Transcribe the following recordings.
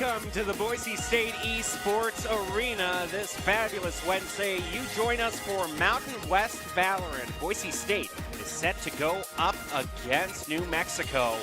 Welcome to the Boise State Esports Arena this fabulous Wednesday. You join us for Mountain West Valorant. Boise State is set to go up against New Mexico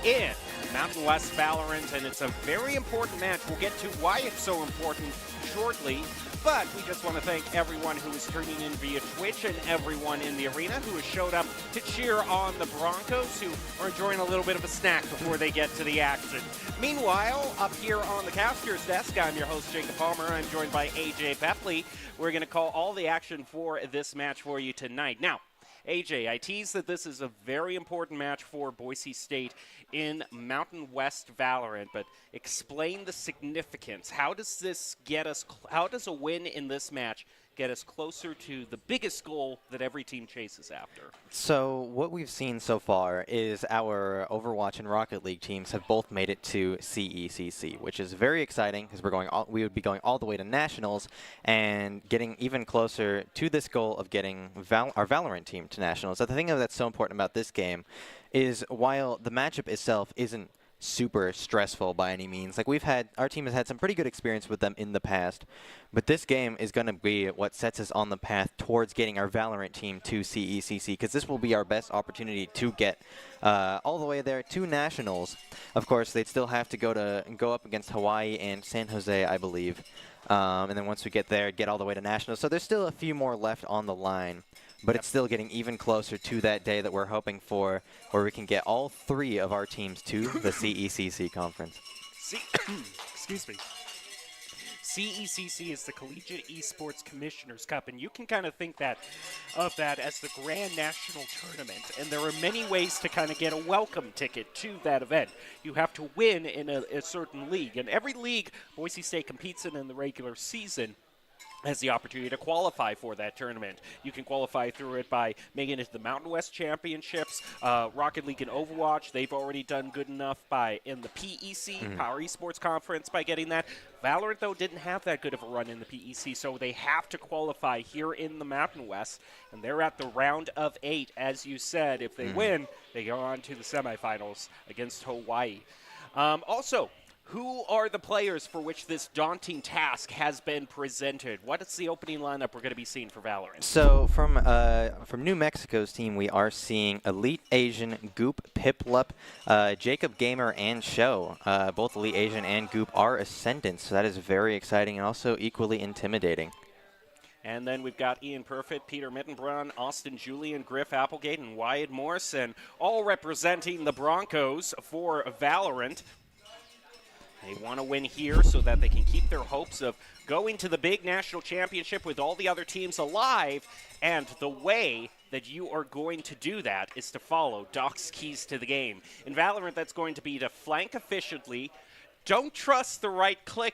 in Mountain West Valorant, and it's a very important match. We'll get to why it's so important shortly, but we just want to thank everyone who is tuning in via Twitch and everyone in the arena who has showed up to cheer on the Broncos, who are enjoying a little bit of a snack before they get to the action. Meanwhile, up here on the caster's desk, I'm your host, Jacob Palmer. I'm joined by AJ Bepley. We're going to call all the action for this match for you tonight. Now, AJ, I tease that this is a very important match for Boise State in Mountain West Valorant, but explain the significance. How does this get us, how does a win in this match get us closer to the biggest goal that every team chases after? So what we've seen so far is our Overwatch and Rocket League teams have both made it to CECC, which is very exciting because we would be going all the way to nationals and getting even closer to this goal of getting our Valorant team to nationals. So the thing that's so important about this game is while the matchup itself isn't super stressful by any means. Like our team has had some pretty good experience with them in the past, but this game is going to be what sets us on the path towards getting our Valorant team to CECC, because this will be our best opportunity to get all the way there to nationals. Of course, they'd still have to go up against Hawaii and San Jose, I believe, and then once we get there, get all the way to nationals. So there's still a few more left on the line. But it's still getting even closer to that day that we're hoping for, where we can get all three of our teams to the CECC conference. Excuse me. CECC is the Collegiate Esports Commissioners Cup, and you can kind of think of that as the Grand National Tournament. And there are many ways to kind of get a welcome ticket to that event. You have to win in a certain league, and every league Boise State competes in the regular season has the opportunity to qualify for that tournament. You can qualify through it by making it to the Mountain West Championships. Rocket League and Overwatch, they've already done good enough in the PEC, Power Esports Conference, by getting that. Valorant, though, didn't have that good of a run in the PEC, so they have to qualify here in the Mountain West, and they're at the round of 8. As you said, if they win, they go on to the semifinals against Hawaii. Also, who are the players for which this daunting task has been presented? What is the opening lineup we're going to be seeing for Valorant? So from New Mexico's team, we are seeing Elite Asian, Goop, Piplup, Jacob Gamer, and Show. Both Elite Asian and Goop are Ascendants, so that is very exciting and also equally intimidating. And then we've got Ian Perfect, Peter Mittenbrun, Austin Julian, Griff Applegate, and Wyatt Morrison, all representing the Broncos for Valorant. They want to win here so that they can keep their hopes of going to the big national championship with all the other teams alive. And the way that you are going to do that is to follow Doc's keys to the game. In Valorant, that's going to be to flank efficiently. Don't trust the right click.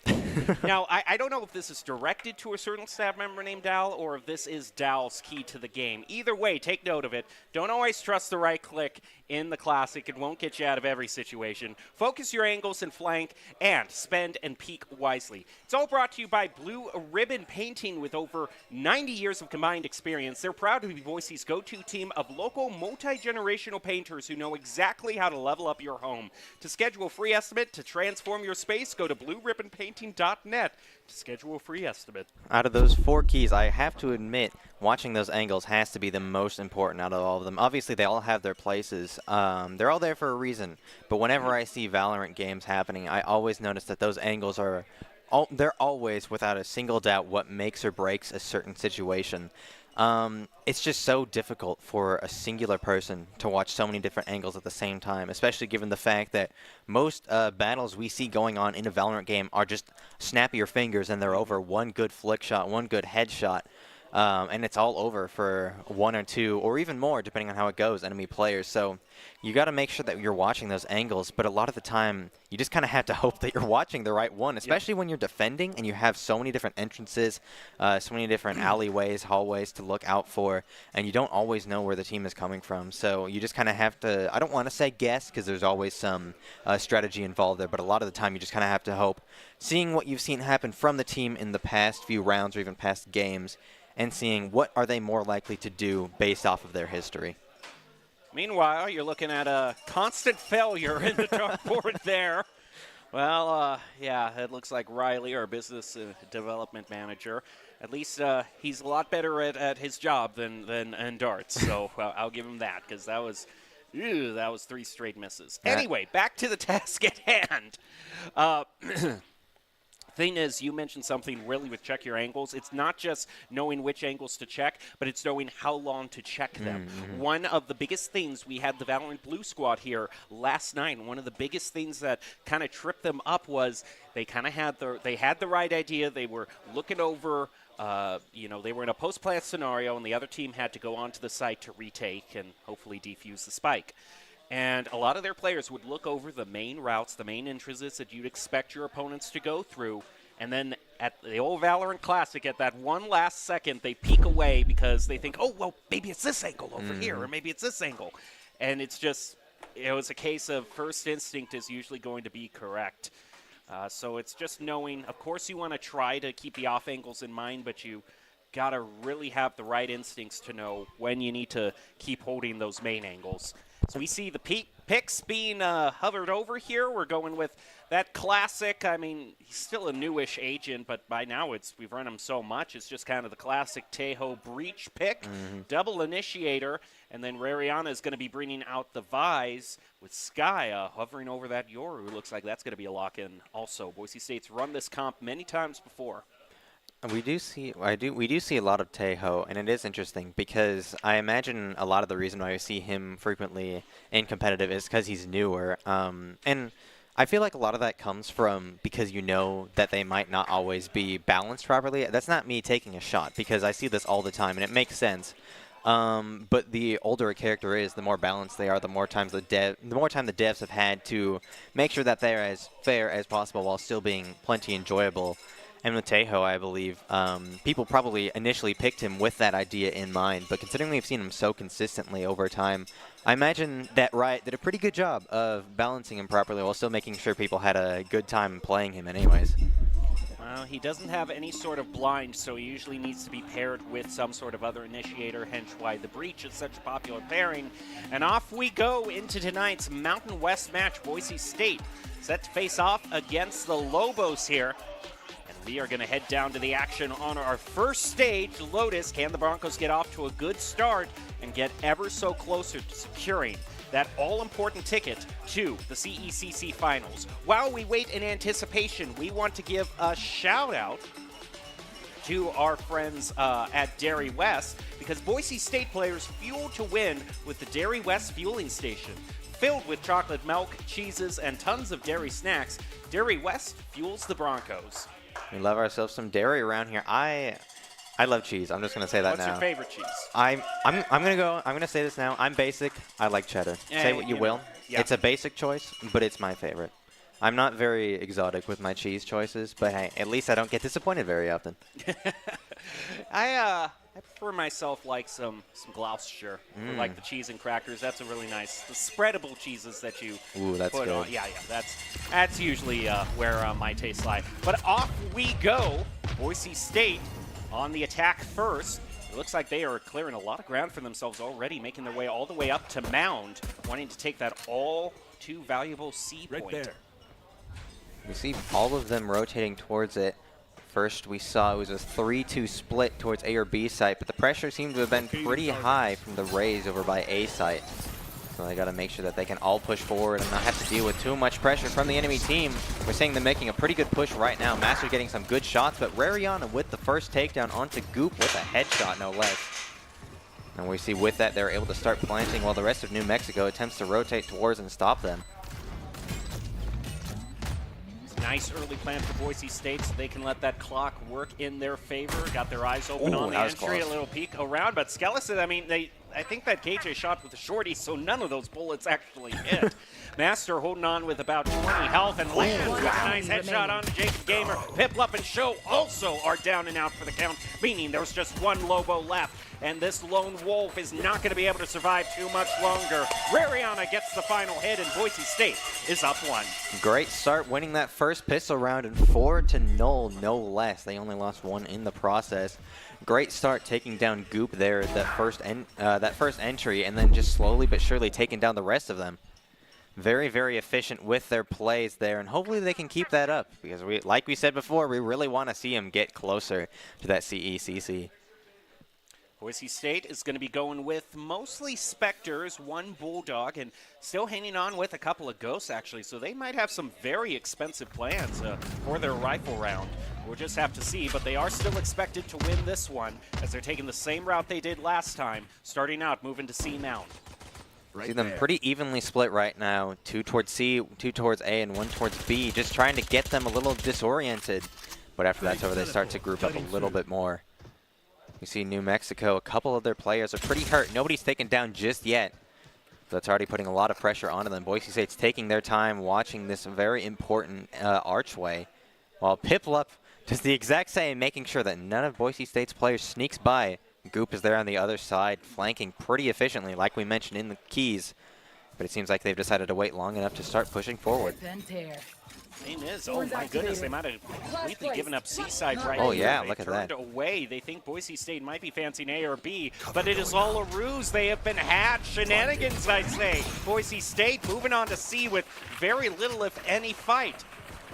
Now, I don't know if this is directed to a certain staff member named Dal or if this is Dal's key to the game. Either way, take note of it. Don't always trust the right click in the Classic. It won't get you out of every situation. Focus your angles and flank, and spend and peek wisely. It's all brought to you by Blue Ribbon Painting. With over 90 years of combined experience, they're proud to be Boise's go-to team of local multi-generational painters who know exactly how to level up your home. To schedule a free estimate to transform your space, go to blueribbonpainting.net to schedule a free estimate. Out of those 4 keys, I have to admit, watching those angles has to be the most important out of all of them. Obviously, they all have their places. They're all there for a reason. But whenever I see Valorant games happening, I always notice that those angles they're always, without a single doubt, what makes or breaks a certain situation. It's just so difficult for a singular person to watch so many different angles at the same time, especially given the fact that most battles we see going on in a Valorant game are just snap your fingers and they're over. One good flick shot, one good headshot, and it's all over for 1 or 2 or even more, depending on how it goes, enemy players. So you got to make sure that you're watching those angles, but a lot of the time you just kind of have to hope that you're watching the right one, especially when you're defending and you have so many different entrances, so many different alleyways, hallways to look out for, and you don't always know where the team is coming from. So you just kind of have to, I don't want to say guess because there's always some strategy involved there, but a lot of the time you just kind of have to hope, seeing what you've seen happen from the team in the past few rounds or even past games, and seeing what are they more likely to do based off of their history. Meanwhile, you're looking at a constant failure in the dartboard there. Well, yeah, it looks like Riley, our business development manager, at least he's a lot better at his job than darts. So I'll give him that because that was 3 straight misses. Uh, Anyway, back to the task at hand. Uh, Thing is, you mentioned something really with check your angles. It's not just knowing which angles to check, but it's knowing how long to check them. Mm-hmm. One of the biggest things, we had the Valorant Blue Squad here last night, and one of the biggest things that kind of tripped them up was they kind of had the right idea. They were looking over, they were in a post-plant scenario, and the other team had to go onto the site to retake and hopefully defuse the spike. And a lot of their players would look over the main routes, the main entrances that you'd expect your opponents to go through. And then at the old Valorant Classic, at that one last second, they peek away because they think, oh, well, maybe it's this angle over here, or maybe it's this angle. And it was a case of first instinct is usually going to be correct. So it's just knowing, of course, you want to try to keep the off angles in mind, but you got to really have the right instincts to know when you need to keep holding those main angles. So we see the picks being hovered over here. We're going with that classic. I mean, he's still a newish agent, but by now we've run him so much. It's just kind of the classic Tejo breach pick, double initiator, and then Rariana is going to be bringing out the Vise with Skya hovering over that Yoru. Looks like that's going to be a lock-in also. Boise State's run this comp many times before. We do see a lot of Tejo, and it is interesting because I imagine a lot of the reason why we see him frequently in competitive is because he's newer. And I feel like a lot of that comes from because you know that they might not always be balanced properly. That's not me taking a shot because I see this all the time, and it makes sense. But the older a character is, the more balanced they are, the more time the devs have had to make sure that they're as fair as possible while still being plenty enjoyable. And with Tejo, I believe, people probably initially picked him with that idea in mind, but considering we've seen him so consistently over time, I imagine that Riot did a pretty good job of balancing him properly while still making sure people had a good time playing him anyways. Well, he doesn't have any sort of blind, so he usually needs to be paired with some sort of other initiator, hence why the Breach is such a popular pairing. And off we go into tonight's Mountain West match. Boise State set to face off against the Lobos here. We are going to head down to the action on our first stage, Lotus. Can the Broncos get off to a good start and get ever so closer to securing that all-important ticket to the CECC Finals? While we wait in anticipation, we want to give a shout-out to our friends at Dairy West because Boise State players fuel to win with the Dairy West fueling station. Filled with chocolate milk, cheeses, and tons of dairy snacks, Dairy West fuels the Broncos. We love ourselves some dairy around here. I love cheese. I'm just gonna say that now. What's your favorite cheese? I'm gonna say this now. I'm basic. I like cheddar. Say what you will. Yeah. It's a basic choice, but it's my favorite. I'm not very exotic with my cheese choices, but hey, at least I don't get disappointed very often. I prefer myself like some Gloucestershire. Like the cheese and crackers. That's a really nice. The spreadable cheeses that you that's put good. on. Yeah. That's usually where my tastes lie. But off we go. Boise State on the attack first. It looks like they are clearing a lot of ground for themselves already, making their way all the way up to Mound, wanting to take that all too valuable C point. Right there. We see all of them rotating towards it. First, we saw it was a 3-2 split towards A or B site, but the pressure seemed to have been pretty high from the Rays over by A site. So they got to make sure that they can all push forward and not have to deal with too much pressure from the enemy team. We're seeing them making a pretty good push right now. Master getting some good shots, but Rariana with the first takedown onto Goop with a headshot, no less. And we see with that, they're able to start planting while the rest of New Mexico attempts to rotate towards and stop them. Nice early plan for Boise State so they can let that clock work in their favor. Got their eyes open on the entry, a little peek around. But Skeleton, I mean, I think that KJ shot with a shorty, so none of those bullets actually hit. Master holding on with about 20 health and lands with a nice headshot on Jacob Gamer. Piplup and Show also are down and out for the count, meaning there's just one Lobo left. And this lone wolf is not going to be able to survive too much longer. Rariana gets the final hit, and Boise State is up 1. Great start winning that first pistol round, and 4-0, no less. They only lost 1 in the process. Great start taking down Goop there, that first entry, and then just slowly but surely taking down the rest of them. very, very efficient with their plays there, and hopefully they can keep that up because, like we said before, we really want to see them get closer to that CECC. Boise State is going to be going with mostly Spectres, one Bulldog, and still hanging on with a couple of Ghosts, actually. So they might have some very expensive plans for their rifle round. We'll just have to see, but they are still expected to win this one as they're taking the same route they did last time, starting out, moving to C Mount. See them pretty evenly split right now. 2 towards C, 2 towards A, and 1 towards B, just trying to get them a little disoriented. But after that's over, they start to group up a little bit more. We see New Mexico, a couple of their players are pretty hurt. Nobody's taken down just yet. That's already putting a lot of pressure onto them. Boise State's taking their time watching this very important archway, while Piplup does the exact same, making sure that none of Boise State's players sneaks by. Goop is there on the other side, flanking pretty efficiently, like we mentioned in the keys. But it seems like they've decided to wait long enough to start pushing forward. Thing is, oh my goodness, they might have completely given up Seaside right Oh here. yeah, They look at turned that. away. They think Boise State might be fancying A or B, but it is all a ruse. They have been had. Shenanigans, I say. Boise State moving on to C with very little, if any, fight.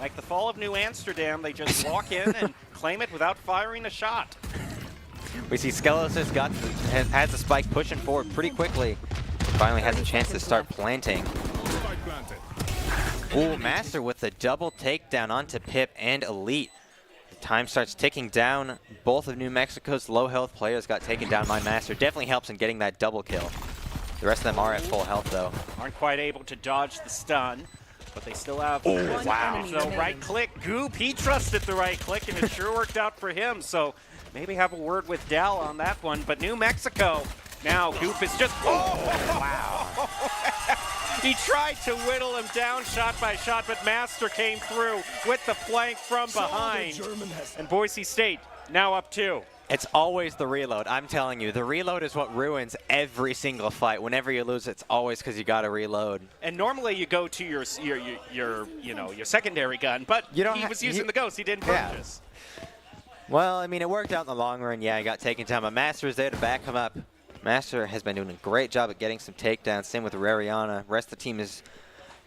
Like the fall of New Amsterdam, they just walk in and claim it without firing a shot. We see Skelos has the spike pushing forward pretty quickly. Finally has a chance to start planting. Ooh, Master with the double takedown onto Pip and Elite. The time starts ticking down. Both of New Mexico's low health players got taken down by Master. Definitely helps in getting that double kill. The rest of them are at full health though. Aren't quite able to dodge the stun, but they still have. Oh, wow. So right click, Goop, he trusted the right click, and it sure worked out for him. So maybe have a word with Dal on that one. But New Mexico, now Goop is just. Oh, wow. He tried to whittle him down shot by shot, but Master came through with the flank from behind. And Boise State now up 2. It's always the reload. I'm telling you, the reload is what ruins every single fight. Whenever you lose, it's always because you got to reload. And normally you go to your secondary gun, but he was using the Ghost. He didn't purchase. Well, I mean, it worked out in the long run. Yeah, he got taken down, but Master is there to back him up. Master has been doing a great job at getting some takedowns. Same with Rariana. Rest of the team is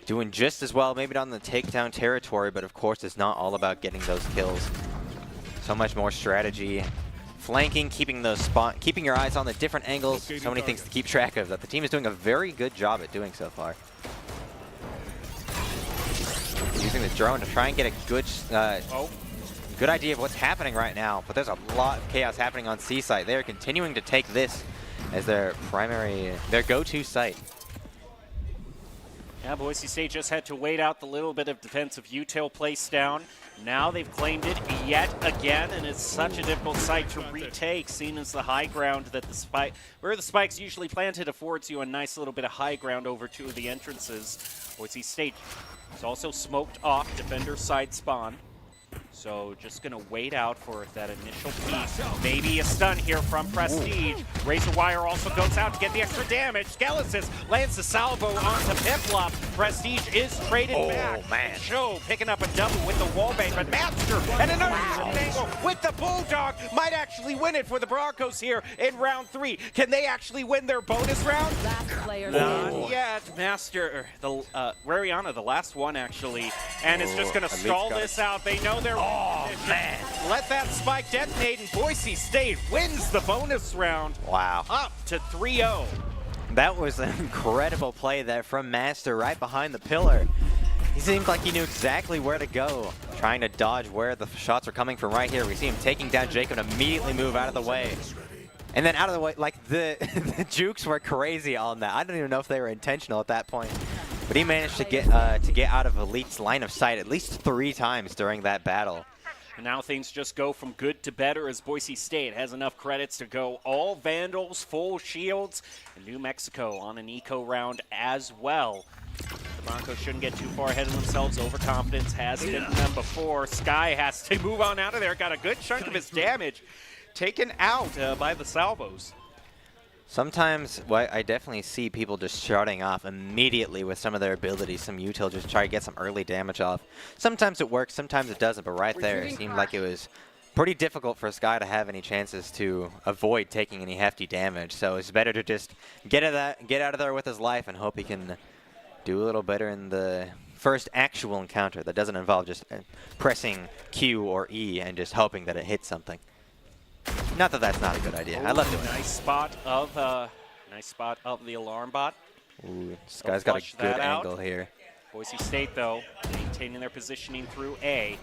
doing just as well, maybe not in the takedown territory, but of course it's not all about getting those kills. So much more strategy. Flanking, keeping your eyes on the different angles. So many things to keep track of that the team is doing a very good job at doing so far. Using the drone to try and get a good idea of what's happening right now, but there's a lot of chaos happening on C-site. They are continuing to take this as their go-to site. Yeah, Boise State just had to wait out the little bit of defensive util place down. Now they've claimed it yet again, and it's such a difficult site to retake, seen as the high ground that where the spike's usually planted affords you a nice little bit of high ground over 2 of the entrances. Boise State is also smoked off defender side spawn. So just going to wait out for that initial piece. Maybe a stun here from Prestige. Razor Wire also goes out to get the extra damage. Skelesis lands the salvo onto Piplup. Prestige is traded back. Man. Show picking up a double with the wallbang, but Master and another angle with the Bulldog might actually win it for the Broncos here in round 3. Can they actually win their bonus round? Last player Not yet. Master, Rariana, the last one actually, and it's just going to stall this out. They know they're. Oh, man. Let that spike detonate, and Boise State wins the bonus round. Wow. Up to 3-0. That was an incredible play there from Master right behind the pillar. He seemed like he knew exactly where to go, trying to dodge where the shots are coming from right here. We see him taking down Jacob and immediately move out of the way. And then out of the way, like the jukes were crazy on that. I don't even know if they were intentional at that point. But he managed to get out of Elite's line of sight at least 3 times during that battle. And now things just go from good to better as Boise State has enough credits to go all Vandals, full shields, and New Mexico on an eco round as well. The Broncos shouldn't get too far ahead of themselves. Overconfidence has hit them before. Sky has to move on out of there. Got a good chunk of his damage taken out by the salvos. Sometimes I definitely see people just shutting off immediately with some of their abilities. Some util just try to get some early damage off. Sometimes it works, sometimes it doesn't, but right there it seemed like it was pretty difficult for Sky to have any chances to avoid taking any hefty damage. So it's better to just get out of there with his life and hope he can do a little better in the first actual encounter that doesn't involve just pressing Q or E and just hoping that it hits something. Not that that's not a good idea. I love doing it. Nice spot of the alarm bot. Ooh, this guy's got a good angle here. Boise State, though, maintaining their positioning through A.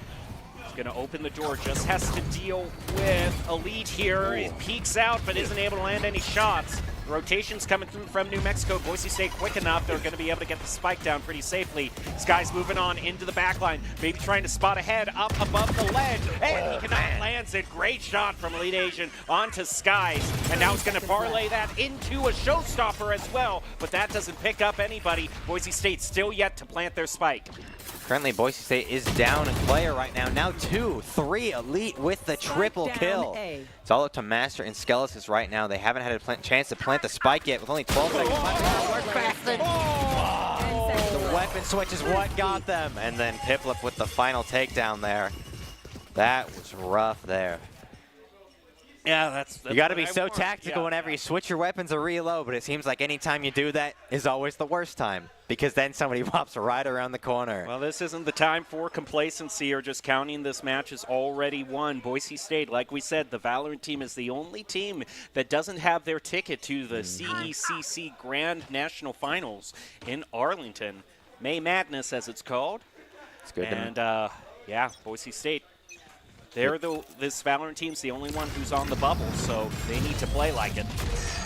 He's going to open the door, just has to deal with Elite here. He peeks out, but isn't able to land any shots. The rotation's coming through from New Mexico. Boise State quick enough. They're going to be able to get the spike down pretty safely. Sky's moving on into the back line. Maybe trying to spot ahead up above the ledge. And he cannot land it. Great shot from Elite Asian onto Skies. And now he's going to parlay that into a showstopper as well. But that doesn't pick up anybody. Boise State still yet to plant their spike. Currently, Boise State is down a player right now. Now 2, 3 Elite with the triple kill. It's all up to Master and Skeletons right now. They haven't had a chance to plant the spike yet with only 12 seconds left. The weapon switch is what got them. And then Piplup with the final takedown there. That was rough there. Yeah, that's you got to be so tactical whenever you switch your weapons or reload, but it seems like any time you do that is always the worst time because then somebody pops right around the corner. Well, this isn't the time for complacency or just counting this match as already won. Boise State, like we said, the Valorant team is the only team that doesn't have their ticket to the CECC Grand National Finals in Arlington. May Madness, as it's called. It's good. And, yeah, Boise State. This Valorant team's the only one who's on the bubble, so they need to play like it.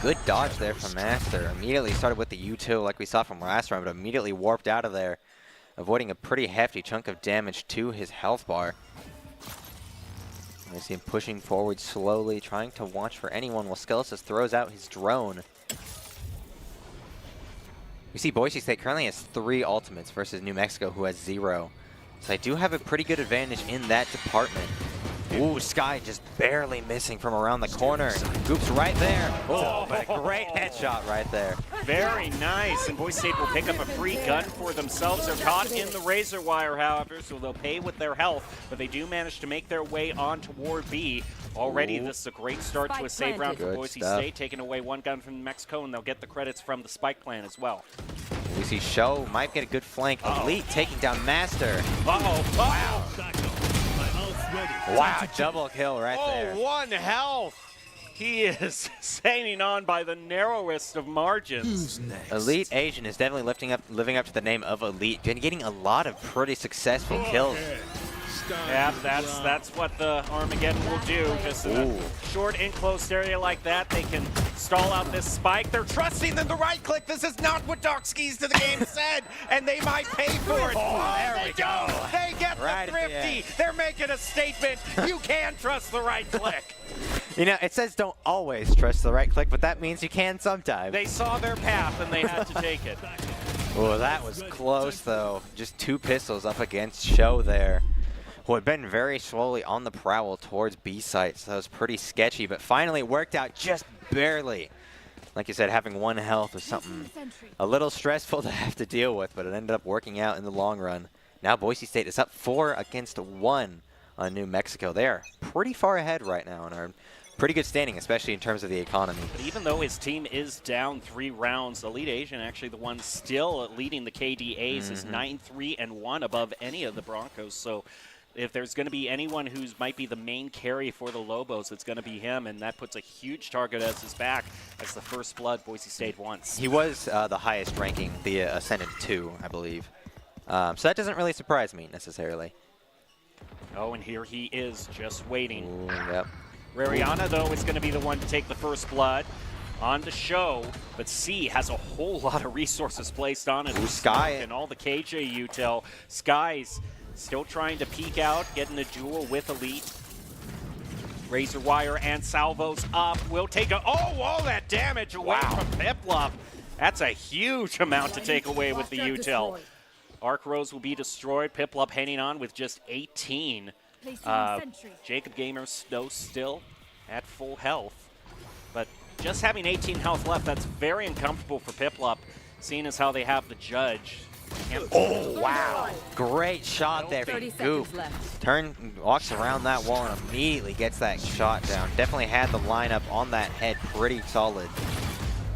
Good dodge there from Master. Immediately started with the U2 like we saw from last round, but immediately warped out of there, avoiding a pretty hefty chunk of damage to his health bar. I see him pushing forward slowly, trying to watch for anyone while Skeletons throws out his drone. We see Boise State currently has 3 ultimates versus New Mexico, who has 0. So I do have a pretty good advantage in that department. Ooh, Sky just barely missing from around the corner. Goops right there. Oh, but a great headshot right there. Very nice. And Boise State will pick up a free gun for themselves. They're caught in the razor wire, however, so they'll pay with their health. But they do manage to make their way on toward B. Already, this is a great start to a save round for Boise State, taking away 1 gun from Mexico, and they'll get the credits from the spike plan as well. We see Show might get a good flank. Elite taking down Master. Wow. Wow, double kill right there. 1 health. He is sailing on by the narrowest of margins. Elite Asian is definitely living up to the name of Elite, and getting a lot of pretty successful kills. Yeah, that's what the Armageddon will do. Just in a short enclosed area like that, they can stall out this spike. They're trusting in the right click. This is not what Dark Skis to the game said, and they might pay for it. There we go. They get Right the thrifty. They're making a statement. You can trust the right click. You know, it says don't always trust the right click, but that means you can sometimes. They saw their path, and they had to take it. Oh, that was close, though. Just 2 pistols up against Show there, who had been very slowly on the prowl towards B site, so that was pretty sketchy, but finally it worked out just barely. Like you said, having 1 health was something a little stressful to have to deal with, but it ended up working out in the long run. Now Boise State is up 4 against 1 on New Mexico. They are pretty far ahead right now and are pretty good standing, especially in terms of the economy. But even though his team is down 3 rounds, Elite Asian, actually the one still leading the KDAs, is 9-3-1 above any of the Broncos. So if there's going to be anyone who might be the main carry for the Lobos, it's going to be him, and that puts a huge target as his back as the first blood Boise State wants. He was the highest ranking, the Ascendant 2, I believe. So that doesn't really surprise me necessarily. Oh, and here he is just waiting. Ooh, yep. Rariana, though, is going to be the one to take the first blood. On the Show, but C has a whole lot of resources placed on it. Sky and all the KJ util. Sky's still trying to peek out, getting a duel with Elite. Razor wire and salvos up. Will take all that damage away from Piplup. That's a huge amount to take away with the util. Arc Rose will be destroyed. Piplup hanging on with just 18. Jacob Gamer still at full health, but just having 18 health left, that's very uncomfortable for Piplup, seeing as how they have the judge. Oh, wow. Great shot there from Goop. Walks around that wall and immediately gets that shot down. Definitely had the lineup on that head pretty solid.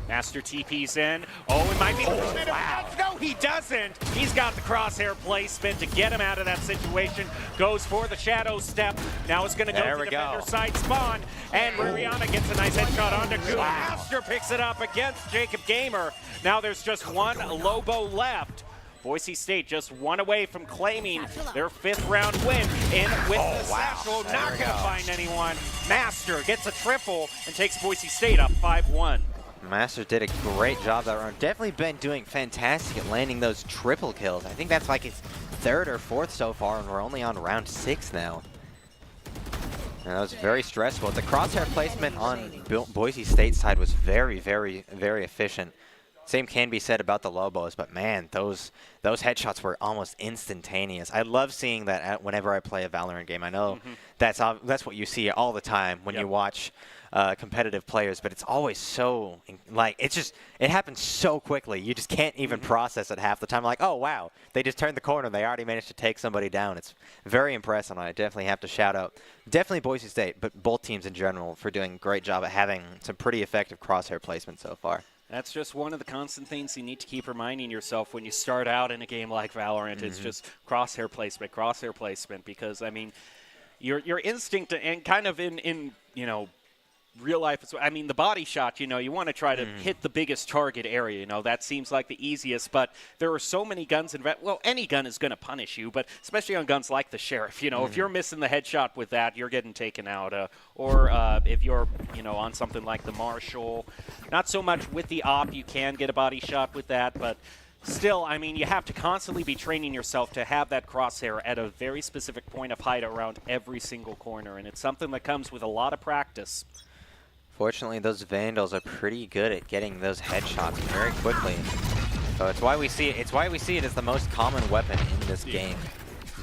Master TP's in. Oh, it might be. Oh, wow. No, he doesn't. He's got the crosshair placement to get him out of that situation. Goes for the shadow step. Now it's going to go to the defender side spawn. And Ririana gets a nice headshot onto Goon. Wow. Master picks it up against Jacob Gamer. Now there's just one Lobo left. Boise State just one away from claiming their 5th round win in with the satchel. Not going to find anyone. Master gets a triple and takes Boise State up 5-1. Master did a great job that round. Definitely been doing fantastic at landing those triple kills. I think that's like his 3rd or 4th so far, and we're only on round 6 now. And that was very stressful. The crosshair placement on Boise State's side was very, very, very efficient. Same can be said about the Lobos, but man, those headshots were almost instantaneous. I love seeing that whenever I play a Valorant game. I know that's what you see all the time when you watch competitive players, but it's always so, like, it happens so quickly. You just can't even process it half the time. Like, oh, wow, they just turned the corner. They already managed to take somebody down. It's very impressive. I definitely have to shout out definitely Boise State, but both teams in general for doing a great job at having some pretty effective crosshair placement so far. That's just one of the constant things you need to keep reminding yourself when you start out in a game like Valorant. It's just crosshair placement, because, I mean, your instinct and kind of in you know, real life, I mean, the body shot, you know, you want to try to hit the biggest target area, you know, that seems like the easiest, but there are so many guns in, well, any gun is going to punish you, but especially on guns like the Sheriff, you know, if you're missing the headshot with that, you're getting taken out, or if you're, you know, on something like the Marshall, not so much with the Op, you can get a body shot with that, but still, I mean, you have to constantly be training yourself to have that crosshair at a very specific point of height around every single corner, and it's something that comes with a lot of practice. Fortunately, those Vandals are pretty good at getting those headshots very quickly. So it's why we see it. It's why we see it as the most common weapon in this game.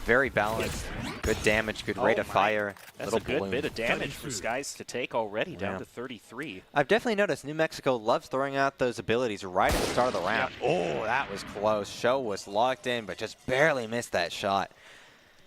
Very balanced, good damage, good rate of fire. That's a good bit of damage for Skies to take already, down to 33. I've definitely noticed New Mexico loves throwing out those abilities right at the start of the round. Oh, that was close. Show was locked in, but just barely missed that shot.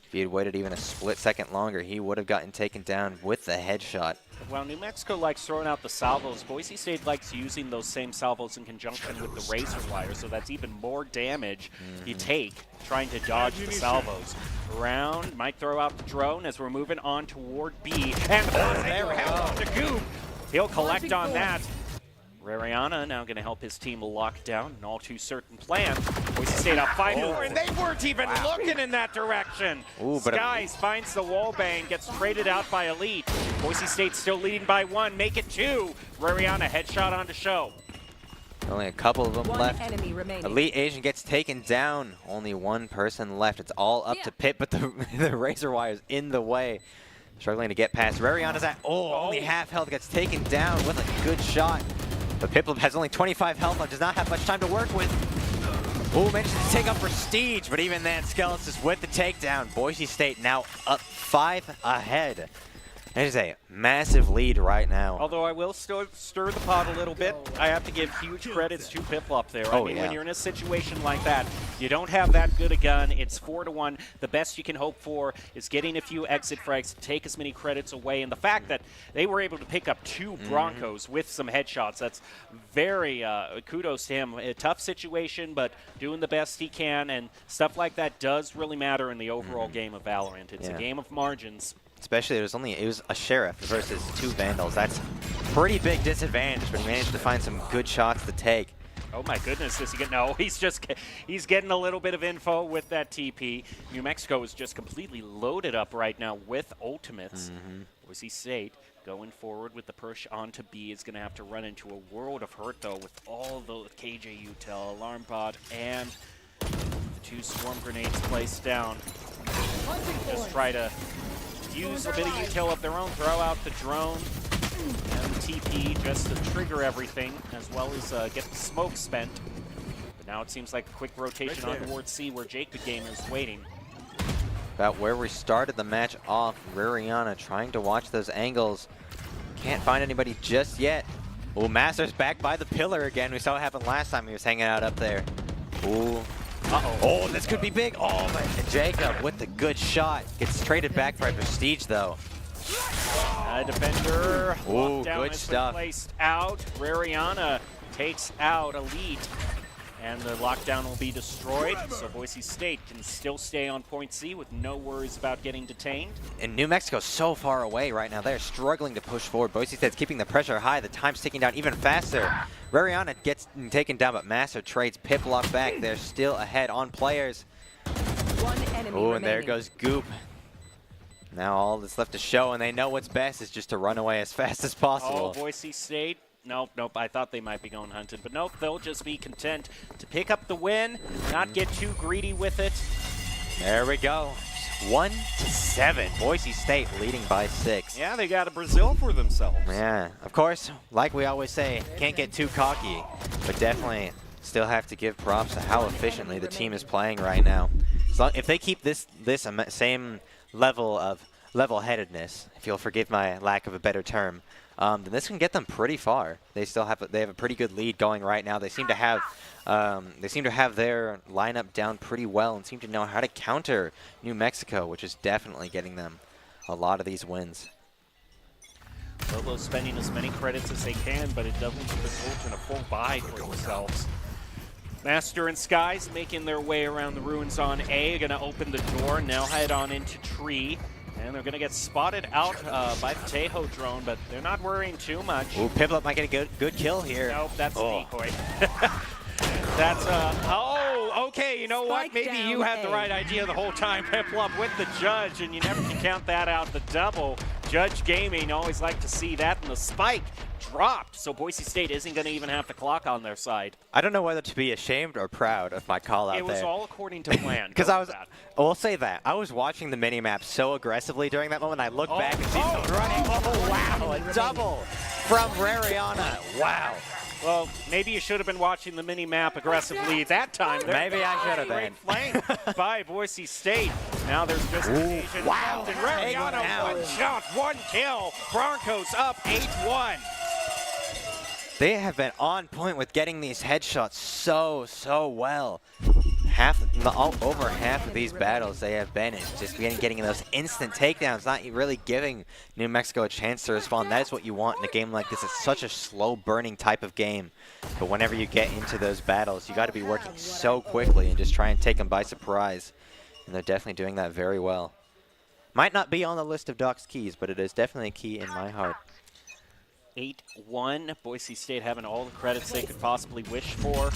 If he had waited even a split second longer, he would have gotten taken down with the headshot. While New Mexico likes throwing out the salvos, Boise State likes using those same salvos in conjunction with the razor wire, so that's even more damage you take trying to dodge the salvos. Round might throw out the drone as we're moving on toward B. And there we go. To Goop. He'll collect on that. Ririana now going to help his team lock down an all-too-certain plan. Boise State up 5-4, and they weren't even looking in that direction. Skies finds the wall bang, gets traded out by Elite. Boise State still leading by 1, make it 2. Ririana headshot onto Show. Only a couple of them left. Enemy remaining. Elite Asian gets taken down. Only one person left. It's all up to Pit, but the razor wire is in the way. Struggling to get past. Ririana's at only half health, gets taken down with a good shot. But Piplup has only 25 health and does not have much time to work with. Oh, manages to take up Prestige, but even then, Skeletons is with the takedown. Boise State now up 5 ahead. That is a massive lead right now. Although I will stir the pot a little bit, I have to give huge credits to Piplup there. I mean, when you're in a situation like that, you don't have that good a gun. It's 4-1. The best you can hope for is getting a few exit frags to take as many credits away. And the fact that they were able to pick up 2 Broncos with some headshots, that's very kudos to him. A tough situation, but doing the best he can. And stuff like that does really matter in the overall game of Valorant. It's a game of margins. Especially it was a Sheriff versus 2 Vandals. That's a pretty big disadvantage, but he managed to find some good shots to take. Oh my goodness, is he getting, no, he's getting a little bit of info with that TP. New Mexico is just completely loaded up right now with ultimates. Boise State going forward with the push onto B is going to have to run into a world of hurt though with all the KJ Utel, Alarm Bot, and the 2 swarm grenades placed down. Just try to use a bit of util of their own, throw out the drone and the TP just to trigger everything, as well as get the smoke spent. But now it seems like a quick rotation on towards C, where Jake the Gamer is waiting. About where we started the match off, Ririana trying to watch those angles. Can't find anybody just yet. Oh, Master's back by the pillar again. We saw it happen last time he was hanging out up there. Ooh. Oh, this could be big. Oh, but Jacob with the good shot. Gets traded back by Prestige, though. Defender. Ooh, good stuff. Placed out. Ririana takes out Elite, and the lockdown will be destroyed, so Boise State can still stay on point C with no worries about getting detained. And New Mexico's so far away right now. They're struggling to push forward. Boise State's keeping the pressure high. The time's ticking down even faster. Rariana gets taken down, but Master trades Piplock back. They're still ahead on players. One enemy Oh, and there remaining. goes Goop. Now all that's left to show, and they know what's best is just to run away as fast as possible. Oh, Boise State. Nope, I thought they might be going hunted, but nope, they'll just be content to pick up the win, not get too greedy with it. There we go. 1-7. Boise State leading by 6. Yeah, they got a Brazil for themselves. Yeah, of course, like we always say, can't get too cocky, but definitely still have to give props to how efficiently the team is playing right now. So if they keep this same level of level-headedness, if you'll forgive my lack of a better term, then this can get them pretty far. They have a pretty good lead going right now. They seem to have their lineup down pretty well and seem to know how to counter New Mexico, which is definitely getting them a lot of these wins. Lobo spending as many credits as they can, but it doesn't result in a full buy for themselves. Master and Skies making their way around the ruins on A, gonna open the door, now head on into Tree. And they're going to get spotted out by the Tejo drone, but they're not worrying too much. Ooh, Piplup might get a good kill here. Nope, that's a decoy. That's oh, okay, you know what? Maybe you had the right idea the whole time, Piplup, with the Judge, and you never can count that out. The double, Judge Gaming, always like to see that, and the spike dropped, so Boise State isn't going to even have the clock on their side. I don't know whether to be ashamed or proud of my call out there. It was all according to plan. Because we'll say that. I was watching the mini-map so aggressively during that moment, I look back and see someone running. Oh, wow, a double from Rariana. Wow. Well, maybe you should have been watching the mini-map aggressively that time. Maybe I should have been. Flanked by Boise State. Now there's just Asian. Wow. And Rariana, one shot, one kill. Broncos up 8-1. They have been on point with getting these headshots so well. Over half of these battles they have been in just getting those instant takedowns, not really giving New Mexico a chance to respond. That is what you want in a game like this. It's such a slow burning type of game, but whenever you get into those battles, you got to be working so quickly and just try and take them by surprise, and they're definitely doing that very well. Might not be on the list of Doc's keys, but it is definitely a key in my heart. 8-1. Boise State having all the credits they could possibly wish for.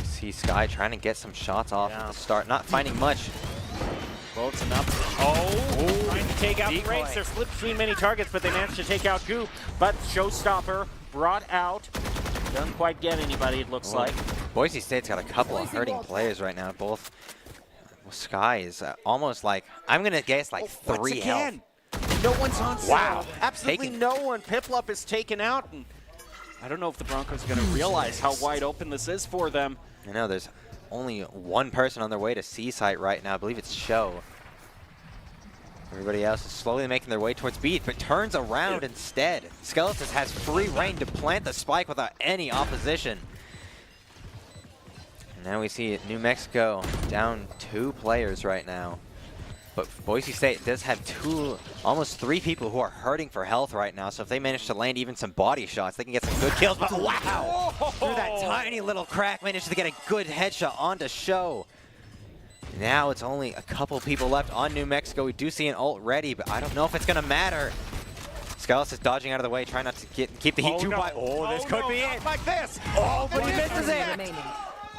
See Sky trying to get some shots off at the start, not finding much. Bolts enough. Oh, trying to take out the Rakes. They're split between many targets, but they managed to take out Goop. But Showstopper brought out. Doesn't quite get anybody, it looks like. Boise State's got a couple of hurting players right now. Both Sky is almost like, I'm going to guess like 3 health. No one's on side. Wow. Absolutely no one. Piplup is taken out. And I don't know if the Broncos are going to realize how wide open this is for them. I know there's only one person on their way to C site right now. I believe it's Show. Everybody else is slowly making their way towards B, but turns around instead. Skeleton has free reign to plant the spike without any opposition. And now we see New Mexico down 2 players right now. But Boise State does have almost 3 people who are hurting for health right now. So if they manage to land even some body shots, they can get some good kills. But wow! Through that tiny little crack, managed to get a good headshot onto Show. Now it's only a couple people left on New Mexico. We do see an ult ready, but I don't know if it's going to matter. Skelos is dodging out of the way, trying not to keep the heat too high. Oh, this could be it. Like this. Oh, but he misses it.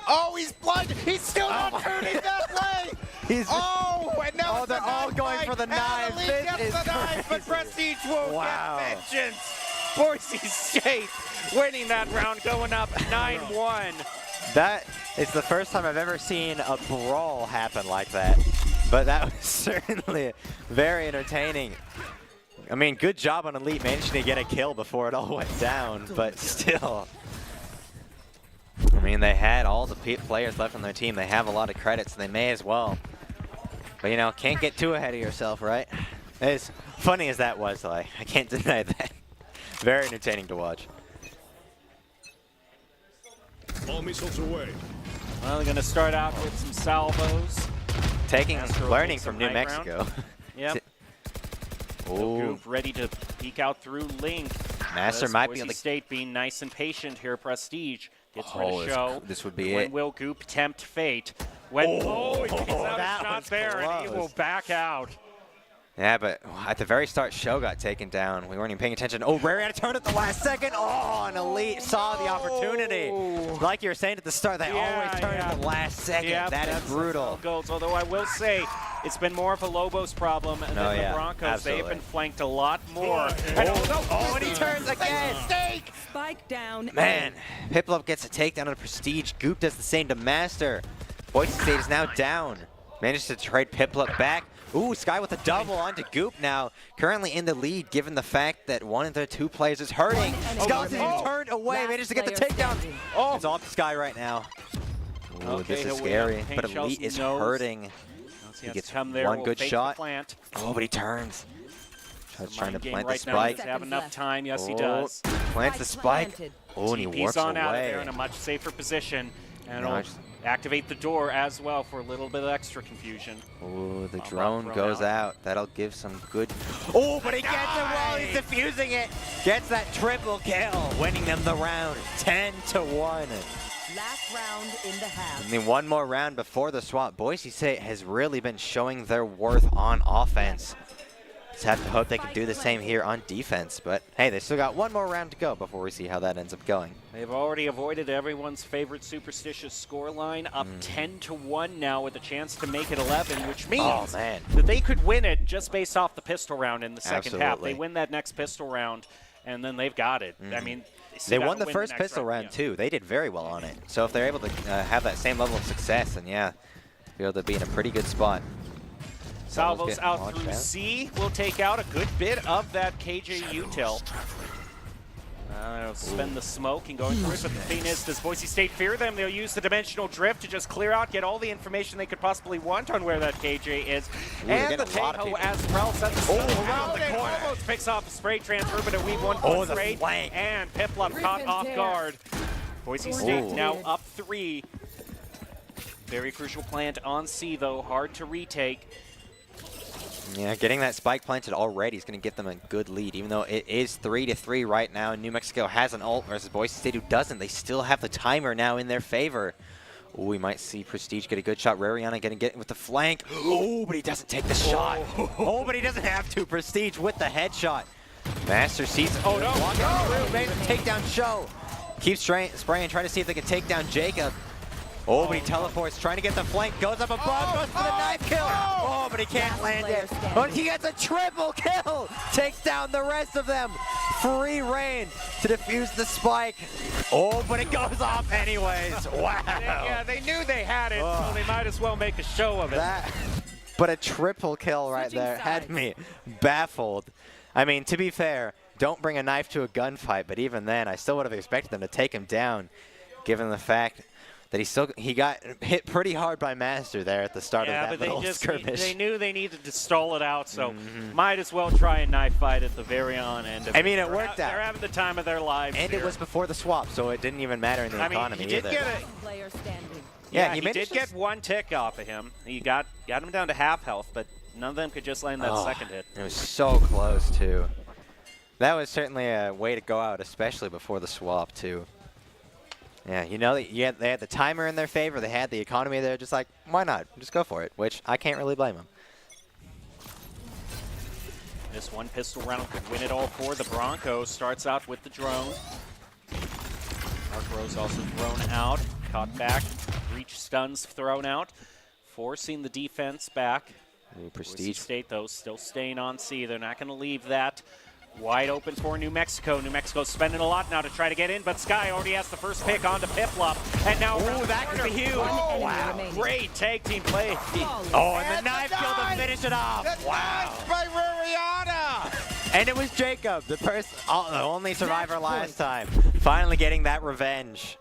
Oh, he's blinded. He's still not turning that way. And now they're all going for the knives. This gets the knife, but Prestige won't get vengeance. Boise State winning that round, going up 9-1. That is the first time I've ever seen a brawl happen like that. But that was certainly very entertaining. I mean, good job on Elite managing to get a kill before it all went down, but still. I mean, they had all the players left on their team. They have a lot of credits, and they may as well. But, you know, can't get too ahead of yourself, right? As funny as that was, though, I can't deny that. Very entertaining to watch. All missiles away. Well, they're going to start out with some salvos. Learning from New Mexico. Yep. Ooh. Goop ready to peek out through Link. Master As might Boise be able to. State being nice and patient here. Prestige gets rid of show. This would be When it. will Goop tempt fate? When he gets out that a shot was there, and he close. will back out. Yeah, but at the very start, show got taken down. We weren't even paying attention. Oh, Rary had to turn at the last second. Oh, and Elite saw the opportunity. Like you were saying at the start, they always turn at the last second. Yeah, that is brutal. Goals. Although I will say, it's been more of a Lobos problem than the Broncos. They've been flanked a lot more. And he turns again. Spike down. Man, Piplup gets a takedown on Prestige. Goop does the same to Master. Boise State is now down. Manages to trade Piplup back. Ooh, Sky with a double onto Goop now. Currently in the lead, given the fact that one of the two players is hurting. Skeleton turned away, managed to get the takedown. Oh, it's off Sky right now. Ooh, this is scary. But Elite is hurting. He gets one good shot. Oh, but he turns. Trying to plant the spike. Does he have enough time? Yes, he does. Plants the spike. Oh, and he warps on out of away. there in a much safer position. And it'll activate the door as well for a little bit of extra confusion. Oh, the drone goes out. That'll give some good. Oh, but he gets it while he's defusing it. Gets that triple kill, winning them the round 10-1. Last round in the half. I mean, one more round before the swap. Boise State has really been showing their worth on offense. Just have to hope they can do the same here on defense. But hey, they still got one more round to go before we see how that ends up going. They've already avoided everyone's favorite superstitious scoreline, up 10-1 now with a chance to make it 11, which means that they could win it just based off the pistol round in the second half. They win that next pistol round, and then they've got it. I mean, they won the first pistol round too. They did very well on it. So if they're able to have that same level of success, then yeah, be able to be in a pretty good spot. Salvo's out through C. Will take out a good bit of that KJ util. Spend the smoke and going through it, but the thing is, does Boise State fear them? They'll use the dimensional drift to just clear out, get all the information they could possibly want on where that KJ is. And the Teho as Prel sets the around the corner. Almost picks off a spray transfer, but a weave 1 point straight. And Piplup caught off guard. Boise State now up 3. Very crucial plant on C, though. Hard to retake. Yeah, getting that spike planted already is going to give them a good lead, even though it is 3-3 right now. New Mexico has an ult versus Boise State, who doesn't. They still have the timer now in their favor. Ooh, we might see Prestige get a good shot. Rariana getting it with the flank. Oh, but he doesn't take the shot. Oh, but he doesn't have to. Prestige with the headshot. Master sees it. Oh, no. Made the takedown show. Keeps spraying, trying to see if they can take down Jacob. Oh, but he teleports, trying to get the flank, goes up above, goes for the knife kill. Oh, but he can't land it. But he gets a triple kill, takes down the rest of them. Free reign to defuse the spike. Oh, but it goes off anyways. Wow. Yeah, they knew they had it, so they might as well make a show of it. But a triple kill right there had me baffled. I mean, to be fair, don't bring a knife to a gunfight, but even then, I still would have expected them to take him down, given the fact that he got hit pretty hard by Master there at the start of that little skirmish. They knew they needed to stall it out, so might as well try a knife fight at the very on end of it. I mean, it worked out. They're having the time of their lives. And it was before the swap, so it didn't even matter in the economy he did either. Get he did get one tick off of him. He got him down to half health, but none of them could just land that second hit. It was so close, too. That was certainly a way to go out, especially before the swap, too. Yeah, you know, they had the timer in their favor. They had the economy there. Just like, why not? Just go for it, which I can't really blame them. This one pistol round could win it all for the Broncos. Starts out with the drone. Mark Rose also thrown out. Caught back. Reach stuns thrown out. Forcing the defense back. Prestige State, though, still staying on C. They're not going to leave that. Wide open for New Mexico. New Mexico's spending a lot now to try to get in, but Sky already has the first pick onto Piplup. And now that could be huge. Oh, wow. Great tag team play. Oh, and the knife kill to finish it off. Wow. By Rariana. And it was Jacob, the only survivor last time. Finally getting that revenge.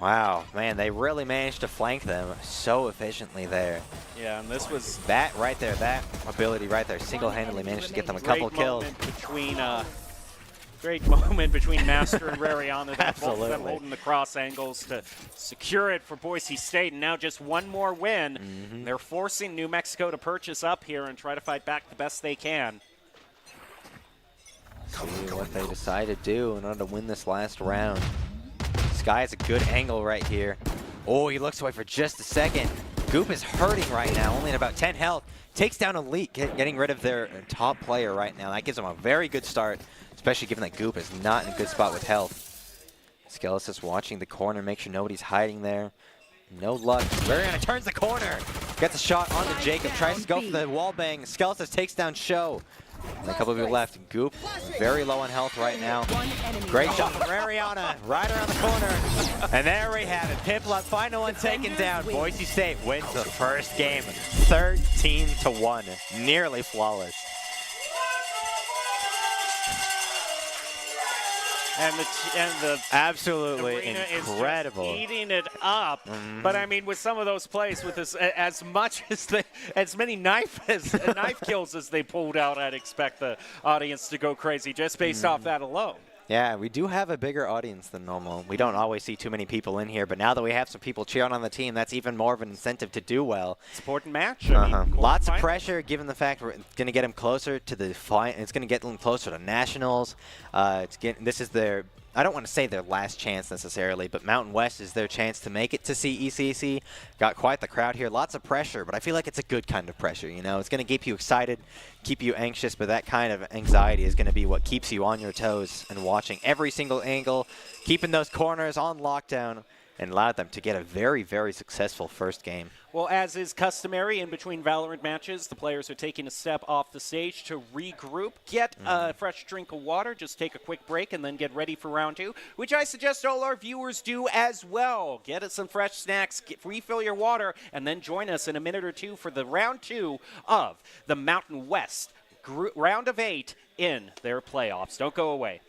Wow, man, they really managed to flank them so efficiently there. Yeah, and this was... That right there, that ability right there, single-handedly managed to get them a couple kills. Great moment between Master and Rariana. Absolutely. Both of them holding the cross angles to secure it for Boise State. And now just one more win. They're forcing New Mexico to purchase up here and try to fight back the best they can. See what they decide to do in order to win this last round. Sky has a good angle right here. Oh, he looks away for just a second. Goop is hurting right now, only at about 10 health. Takes down Elite, getting rid of their top player right now. That gives them a very good start, especially given that Goop is not in a good spot with health. Skelis watching the corner, make sure nobody's hiding there. No luck. Lariana turns the corner. Gets a shot onto Jacob. Tries to go for the wall bang. Skelis takes down Show. And a couple of people left. Goop, very low on health right now. Great shot from Ariana, right around the corner. And there we have it. Piplup, final one taken down. Boise State wins the first game, 13-1. Nearly flawless. And the Absolutely arena incredible. is just eating it up. But I mean, with some of those plays, with as many knife kills as they pulled out, I'd expect the audience to go crazy just based off that alone. Yeah, we do have a bigger audience than normal. We don't always see too many people in here, but now that we have some people cheering on the team, that's even more of an incentive to do well. It's an important match. I mean, lots of pressure, given the fact we're going to get them closer to the it's going to get them closer to nationals. This is their, I don't want to say their last chance necessarily, but Mountain West is their chance to make it to CECC. Got quite the crowd here, lots of pressure, but I feel like it's a good kind of pressure. You know, it's going to keep you excited, keep you anxious, but that kind of anxiety is going to be what keeps you on your toes and watching every single angle, keeping those corners on lockdown, and allowed them to get a very, very successful first game. Well, as is customary in between Valorant matches, the players are taking a step off the stage to regroup, get a fresh drink of water, just take a quick break, and then get ready for round two, which I suggest all our viewers do as well. Get us some fresh snacks, refill your water, and then join us in a minute or two for the round two of the Mountain West round of 8 in their playoffs. Don't go away.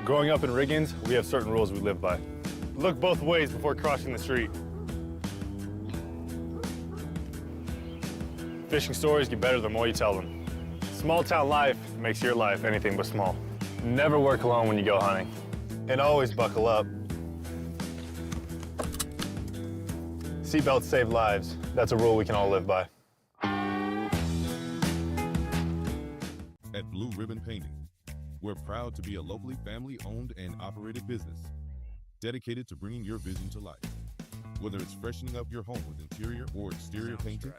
Growing up in Riggins, we have certain rules we live by. Look both ways before crossing the street. Fishing stories get better the more you tell them. Small town life makes your life anything but small. Never work alone when you go hunting. And always buckle up. Seatbelts save lives. That's a rule we can all live by. At Blue Ribbon Painting, we're proud to be a locally family-owned and operated business, dedicated to bringing your vision to life. Whether it's freshening up your home with interior or exterior painting,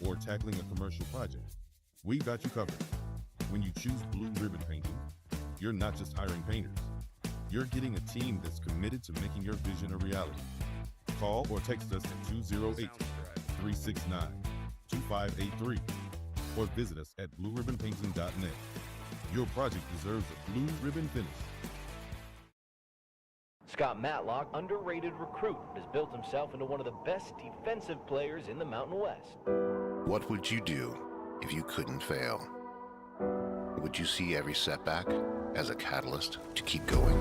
or tackling a commercial project, we've got you covered. When you choose Blue Ribbon Painting, you're not just hiring painters. You're getting a team that's committed to making your vision a reality. Call or text us at 208-369-2583, or visit us at blueribbonpainting.net. Your project deserves a blue ribbon finish. Scott Matlock, underrated recruit, has built himself into one of the best defensive players in the Mountain West. What would you do if you couldn't fail? Would you see every setback as a catalyst to keep going?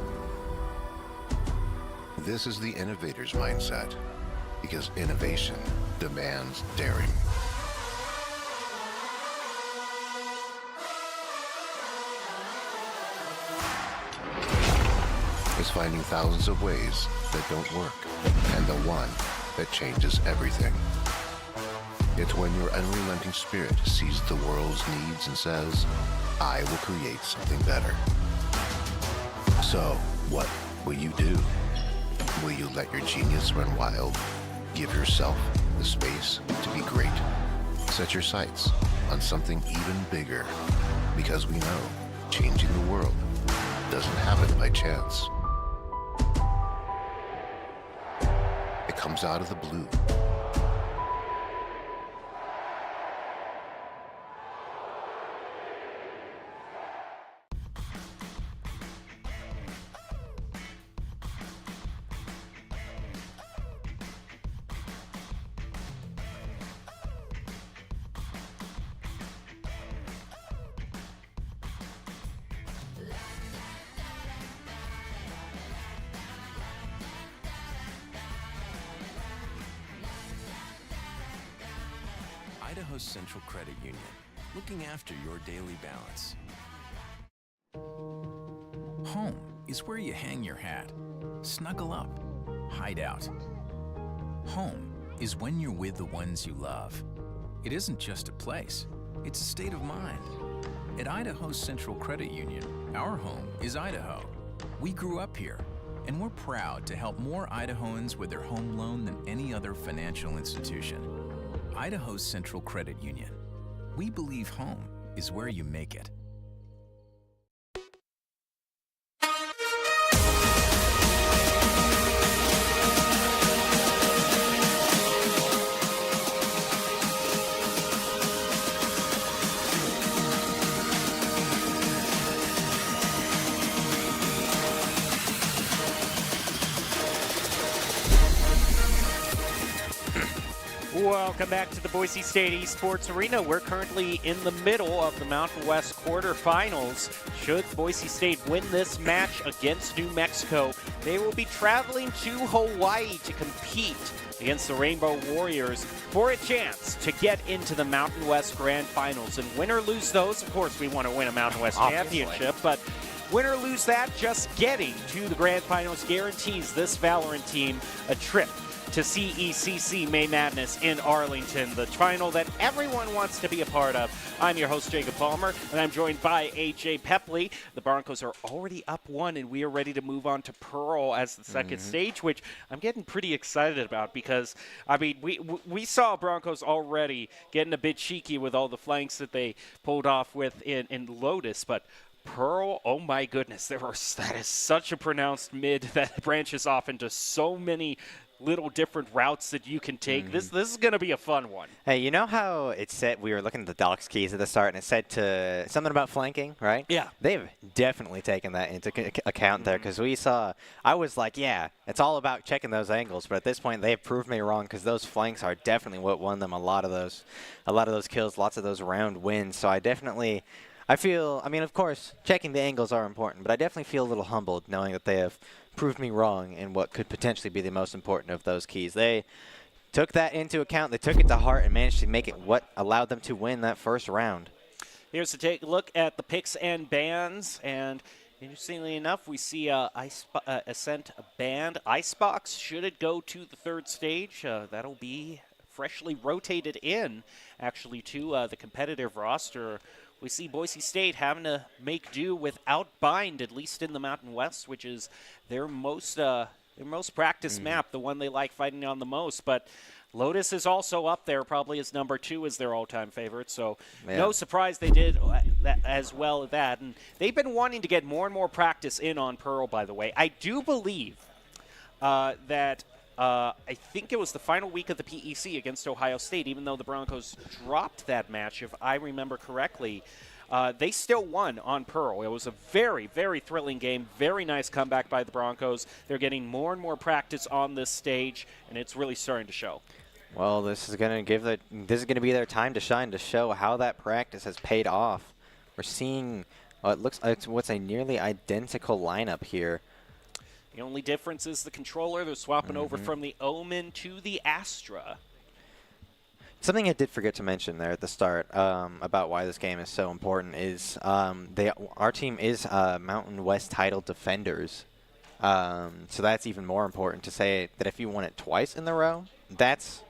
This is the innovator's mindset, because innovation demands daring. Is finding thousands of ways that don't work, and the one that changes everything. It's when your unrelenting spirit sees the world's needs and says, I will create something better. So, what will you do? Will you let your genius run wild? Give yourself the space to be great. Set your sights on something even bigger. Because we know changing the world doesn't happen by chance. It comes out of the blue. Idaho's Central Credit Union, looking after your daily balance. Home is where you hang your hat, snuggle up, hide out. Home is when you're with the ones you love. It isn't just a place, it's a state of mind. At Idaho's Central Credit Union, our home is Idaho. We grew up here, and we're proud to help more Idahoans with their home loan than any other financial institution. Idaho's Central Credit Union. We believe home is where you make it. Welcome back to the Boise State Esports Arena. We're currently in the middle of the Mountain West quarterfinals. Should Boise State win this match against New Mexico, they will be traveling to Hawaii to compete against the Rainbow Warriors for a chance to get into the Mountain West Grand Finals. And win or lose those, of course, we want to win a Mountain West championship, but win or lose that, just getting to the Grand Finals guarantees this Valorant team a trip to CECC May Madness in Arlington, the final that everyone wants to be a part of. I'm your host, Jacob Palmer, and I'm joined by AJ Pepley. The Broncos are already up 1, and we are ready to move on to Pearl as the second stage, which I'm getting pretty excited about because, I mean, we saw Broncos already getting a bit cheeky with all the flanks that they pulled off with in Lotus, but Pearl, oh my goodness, that is such a pronounced mid that branches off into so many little different routes that you can take. This is going to be a fun one. Hey, you know how it said, we were looking at the docs keys at the start, and it said to something about flanking, right? Yeah. They've definitely taken that into account there, because we saw, I was like, yeah, it's all about checking those angles, but at this point they've proved me wrong, because those flanks are definitely what won them a lot of those kills, lots of those round wins. So I feel, I mean, of course, checking the angles are important, but I definitely feel a little humbled knowing that they have proved me wrong in what could potentially be the most important of those keys. They took that into account, they took it to heart, and managed to make it what allowed them to win that first round. Here's to take a look at the picks and bans, and interestingly enough, we see Ascent banned Icebox. Should it go to the third stage, that'll be freshly rotated in, actually, to the competitive roster. We see Boise State having to make do without Bind, at least in the Mountain West, which is their most practiced map, the one they like fighting on the most. But Lotus is also up there, probably as number 2 as their all-time favorite. So no surprise they did that as well as that. And they've been wanting to get more and more practice in on Pearl, by the way. I do believe that I think it was the final week of the PEC against Ohio State, even though the Broncos dropped that match, if I remember correctly. They still won on Pearl. It was a very, very thrilling game. Very nice comeback by the Broncos. They're getting more and more practice on this stage, and it's really starting to show. Well, this is going to be their time to shine, to show how that practice has paid off. We're seeing it looks like what's a nearly identical lineup here. The only difference is the controller. They're swapping over from the Omen to the Astra. Something I did forget to mention there at the start about why this game is so important is our team is Mountain West title defenders. So that's even more important to say that if you won it twice in the row, that's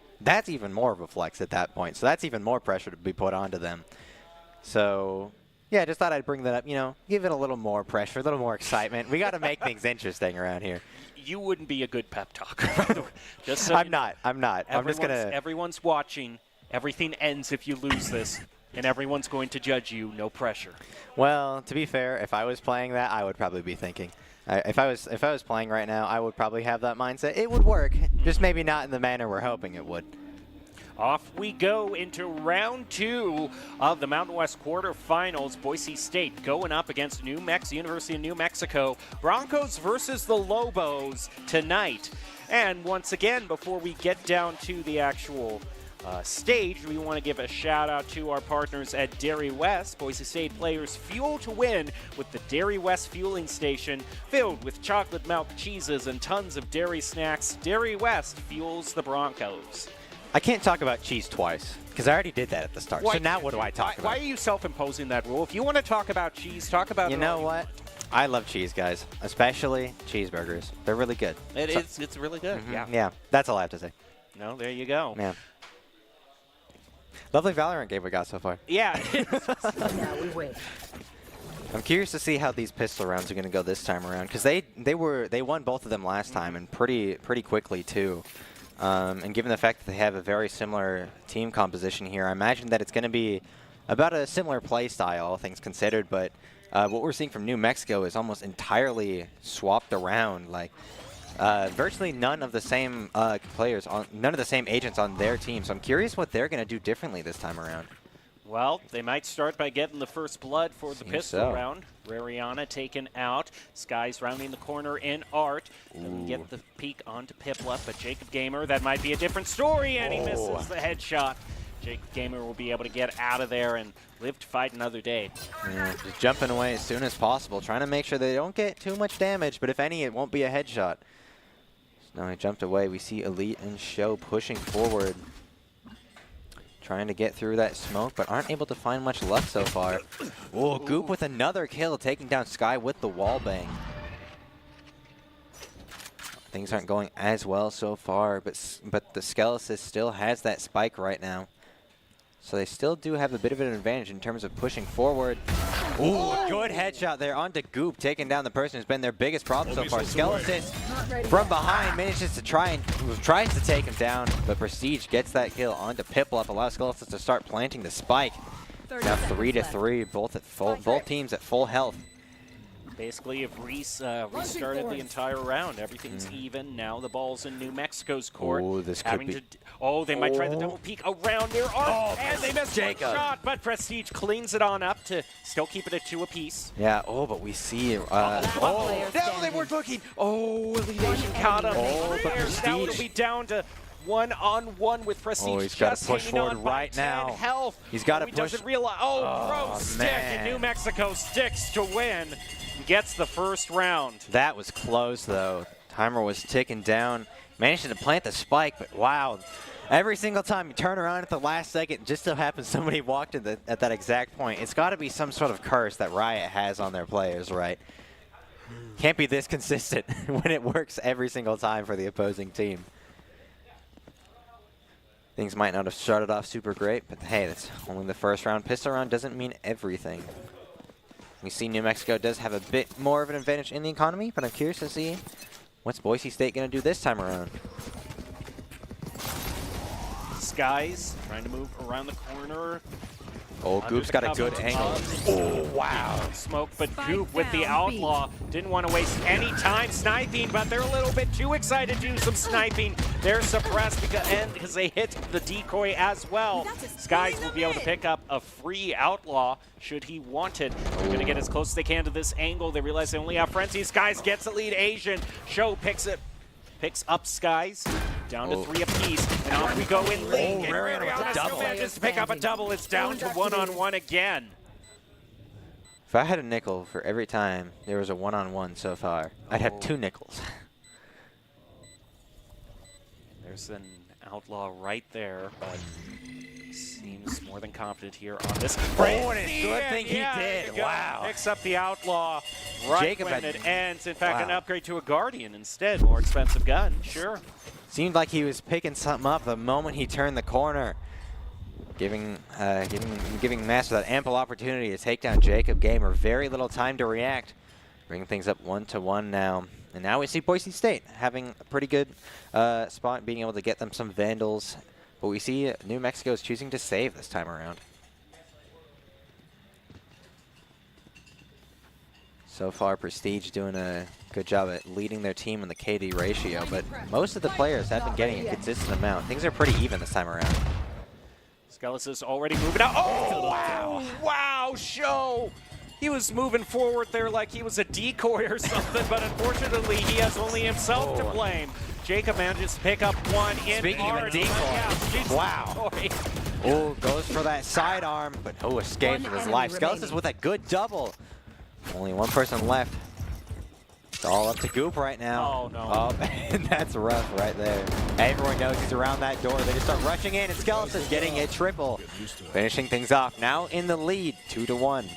even more of a flex at that point. So that's even more pressure to be put onto them. So yeah, just thought I'd bring that up, give it a little more pressure, a little more excitement. We got to make things interesting around here. You wouldn't be a good pep talker, by the way. Just so I'm not. I'm just going to... Everyone's watching. Everything ends if you lose this. And everyone's going to judge you, no pressure. Well, to be fair, if I was playing that, I would probably be thinking. If I was playing right now, I would probably have that mindset. It would work, just maybe not in the manner we're hoping it would. Off we go into round 2 of the Mountain West quarterfinals. Boise State going up against University of New Mexico. Broncos versus the Lobos tonight. And once again, before we get down to the actual stage, we want to give a shout out to our partners at Dairy West. Boise State players fuel to win with the Dairy West fueling station, filled with chocolate milk cheeses and tons of dairy snacks. Dairy West fuels the Broncos. I can't talk about cheese twice, because I already did that at the start. So now what do I talk about? Why are you self-imposing that rule? If you want to talk about cheese, talk about it. You know what? I love cheese, guys, especially cheeseburgers. They're really good. It's really good, yeah. Yeah, that's all I have to say. No, there you go. Yeah. Lovely Valorant game we got so far. Yeah. Now we wait. I'm curious to see how these pistol rounds are going to go this time around, because they won both of them last time and pretty quickly too. And given the fact that they have a very similar team composition here, I imagine that it's going to be about a similar play style, all things considered. But what we're seeing from New Mexico is almost entirely swapped around. Like virtually none of the same players, none of the same agents on their team. So I'm curious what they're going to do differently this time around. Well, they might start by getting the first blood for the pistol round. Rariana taken out. Sky's rounding the corner in Art. Doesn't get the peek onto Piplup, but Jacob Gamer, that might be a different story, and he misses the headshot. Jacob Gamer will be able to get out of there and live to fight another day. Yeah, just jumping away as soon as possible, trying to make sure they don't get too much damage, but if any, it won't be a headshot. So now he jumped away. We see Elite and Show pushing forward, trying to get through that smoke, but aren't able to find much luck so far. Oh, Goop with another kill, taking down Sky with the wall bang. Things aren't going as well so far, but the Skelesis still has that spike right now. So they still do have a bit of an advantage in terms of pushing forward. Ooh, good headshot there onto Goop, taking down the person who's been their biggest problem so far. Skelesis from behind manages to tries to take him down, but Prestige gets that kill onto Piplup, allows Skelesis to start planting the spike. Now 3-3, both teams at full health. Basically, if Reese restarted the entire round, everything's even. Now the ball's in New Mexico's court. Oh, this could be. They might try the double peek around near Art, and they missed one shot, but Prestige cleans it on up to still keep it at 2 apiece. Yeah, but we see. They weren't looking. Elite Asian caught him. But Prestige. Now it'll be down to 1-on-1 with Prestige. He's got to push forward right now. Health. He's got to push. He doesn't realize. Throw stick, and New Mexico sticks to win. Gets the first round. That was close, though. Timer was ticking down. Managed to plant the spike, but wow. Every single time you turn around at the last second, just so happens somebody walked in at that exact point. It's got to be some sort of curse that Riot has on their players, right? Can't be this consistent when it works every single time for the opposing team. Things might not have started off super great, but hey, that's only the first round. Pistol round doesn't mean everything. We see New Mexico does have a bit more of an advantage in the economy, but I'm curious to see what's Boise State going to do this time around. Skies trying to move around the corner. Goop's got a good angle. Wow. Smoke, but Goop with the Outlaw didn't want to waste any time sniping, but they're a little bit too excited to do some sniping. They're suppressed because they hit the decoy as well. Skies will be able to pick up a free Outlaw should he want it. They're going to get as close as they can to this angle. They realize they only have Frenzy. Skies gets the lead. Asian. Show picks up Skies. Down to 3 apiece, and off we go in league. Rariana still manages to pick up a double. It's down to 1-on-1 again. If I had a nickel for every time there was a 1-on-1 so far, I'd have 2 nickels. There's an Outlaw right there, but seems more than confident here on this. And it's good thing he did. Wow. Picks up the Outlaw right when it ends. In fact, an upgrade to a Guardian instead. More expensive gun, sure. Seemed like he was picking something up the moment he turned the corner, giving Master that ample opportunity to take down Jacob Gamer. Very little time to react. Bringing things up 1-1 now. And now we see Boise State having a pretty good spot, being able to get them some Vandals. But we see New Mexico is choosing to save this time around. So far, Prestige doing a good job at leading their team in the KD ratio, but most of the players have been getting a consistent amount. Things are pretty even this time around. Skelis is already moving out. Oh, wow. Wow, show. He was moving forward there like he was a decoy or something, but unfortunately, he has only himself to blame. Jacob manages to pick up one in Speaking of a arms. decoy. Yeah, Wow. Oh, goes for that sidearm, but escapes with his life. Skelis is with a good double. Only one person left. It's all up to Goop right now. Oh, no. Oh, and that's rough right there. Everyone knows he's around that door. They just start rushing in, and Skelis is getting a triple. Finishing things off. Now in the lead, 2-1.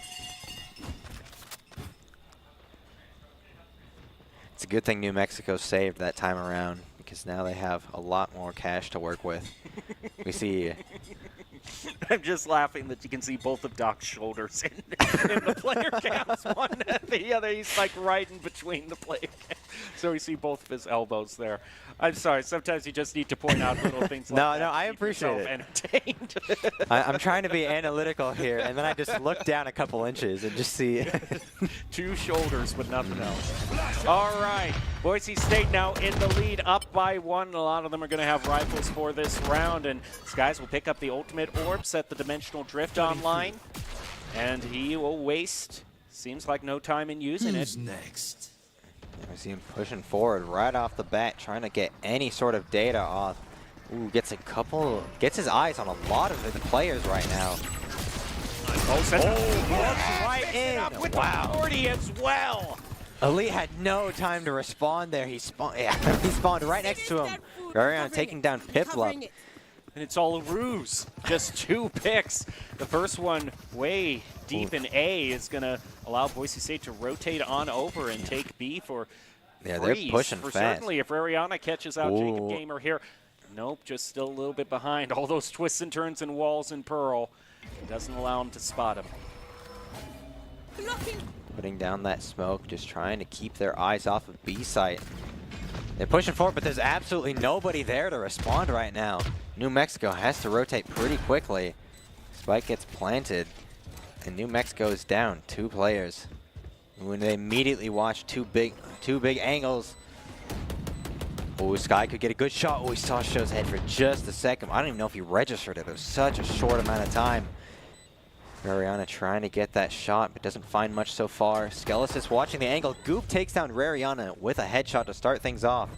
It's a good thing New Mexico saved that time around, because now they have a lot more cash to work with. We see... I'm just laughing that you can see both of Doc's shoulders in the player cams. One and the other, he's like right in between the player cams. So we see both of his elbows there. I'm sorry, sometimes you just need to point out little things like that. No, I appreciate it. Entertained. I'm trying to be analytical here, and then I just look down a couple inches and just see... Two shoulders, but nothing else. All right, Boise State now in the lead, up by 1. A lot of them are going to have rifles for this round, and Skies will pick up the ultimate orb, set the dimensional drift online, and he will waste, seems like no time in using it. Next. We see him pushing forward right off the bat, trying to get any sort of data off. Ooh, gets his eyes on a lot of the players right now. Right in. With the 40 as well. Elite had no time to respond there. He spawned right next to him. Varian taking down Piplup. And it's all a ruse. Just 2 picks. The first one way deep in A is going to allow Boise State to rotate on over and take B for they're pushing for fast. Certainly, if Ariana catches out Jacob Gamer here. Nope, just still a little bit behind. All those twists and turns and walls and Pearl. Doesn't allow him to spot him. Putting down that smoke, just trying to keep their eyes off of B site. They're pushing forward, but there's absolutely nobody there to respond right now. New Mexico has to rotate pretty quickly. Spike gets planted, and New Mexico is down 2 players. When they immediately watch two big angles. Oh, Sky could get a good shot. Oh, he saw Show's head for just a second. I don't even know if he registered it. It was such a short amount of time. Rariana trying to get that shot, but doesn't find much so far. Skelis is watching the angle. Goop takes down Rariana with a headshot to start things off.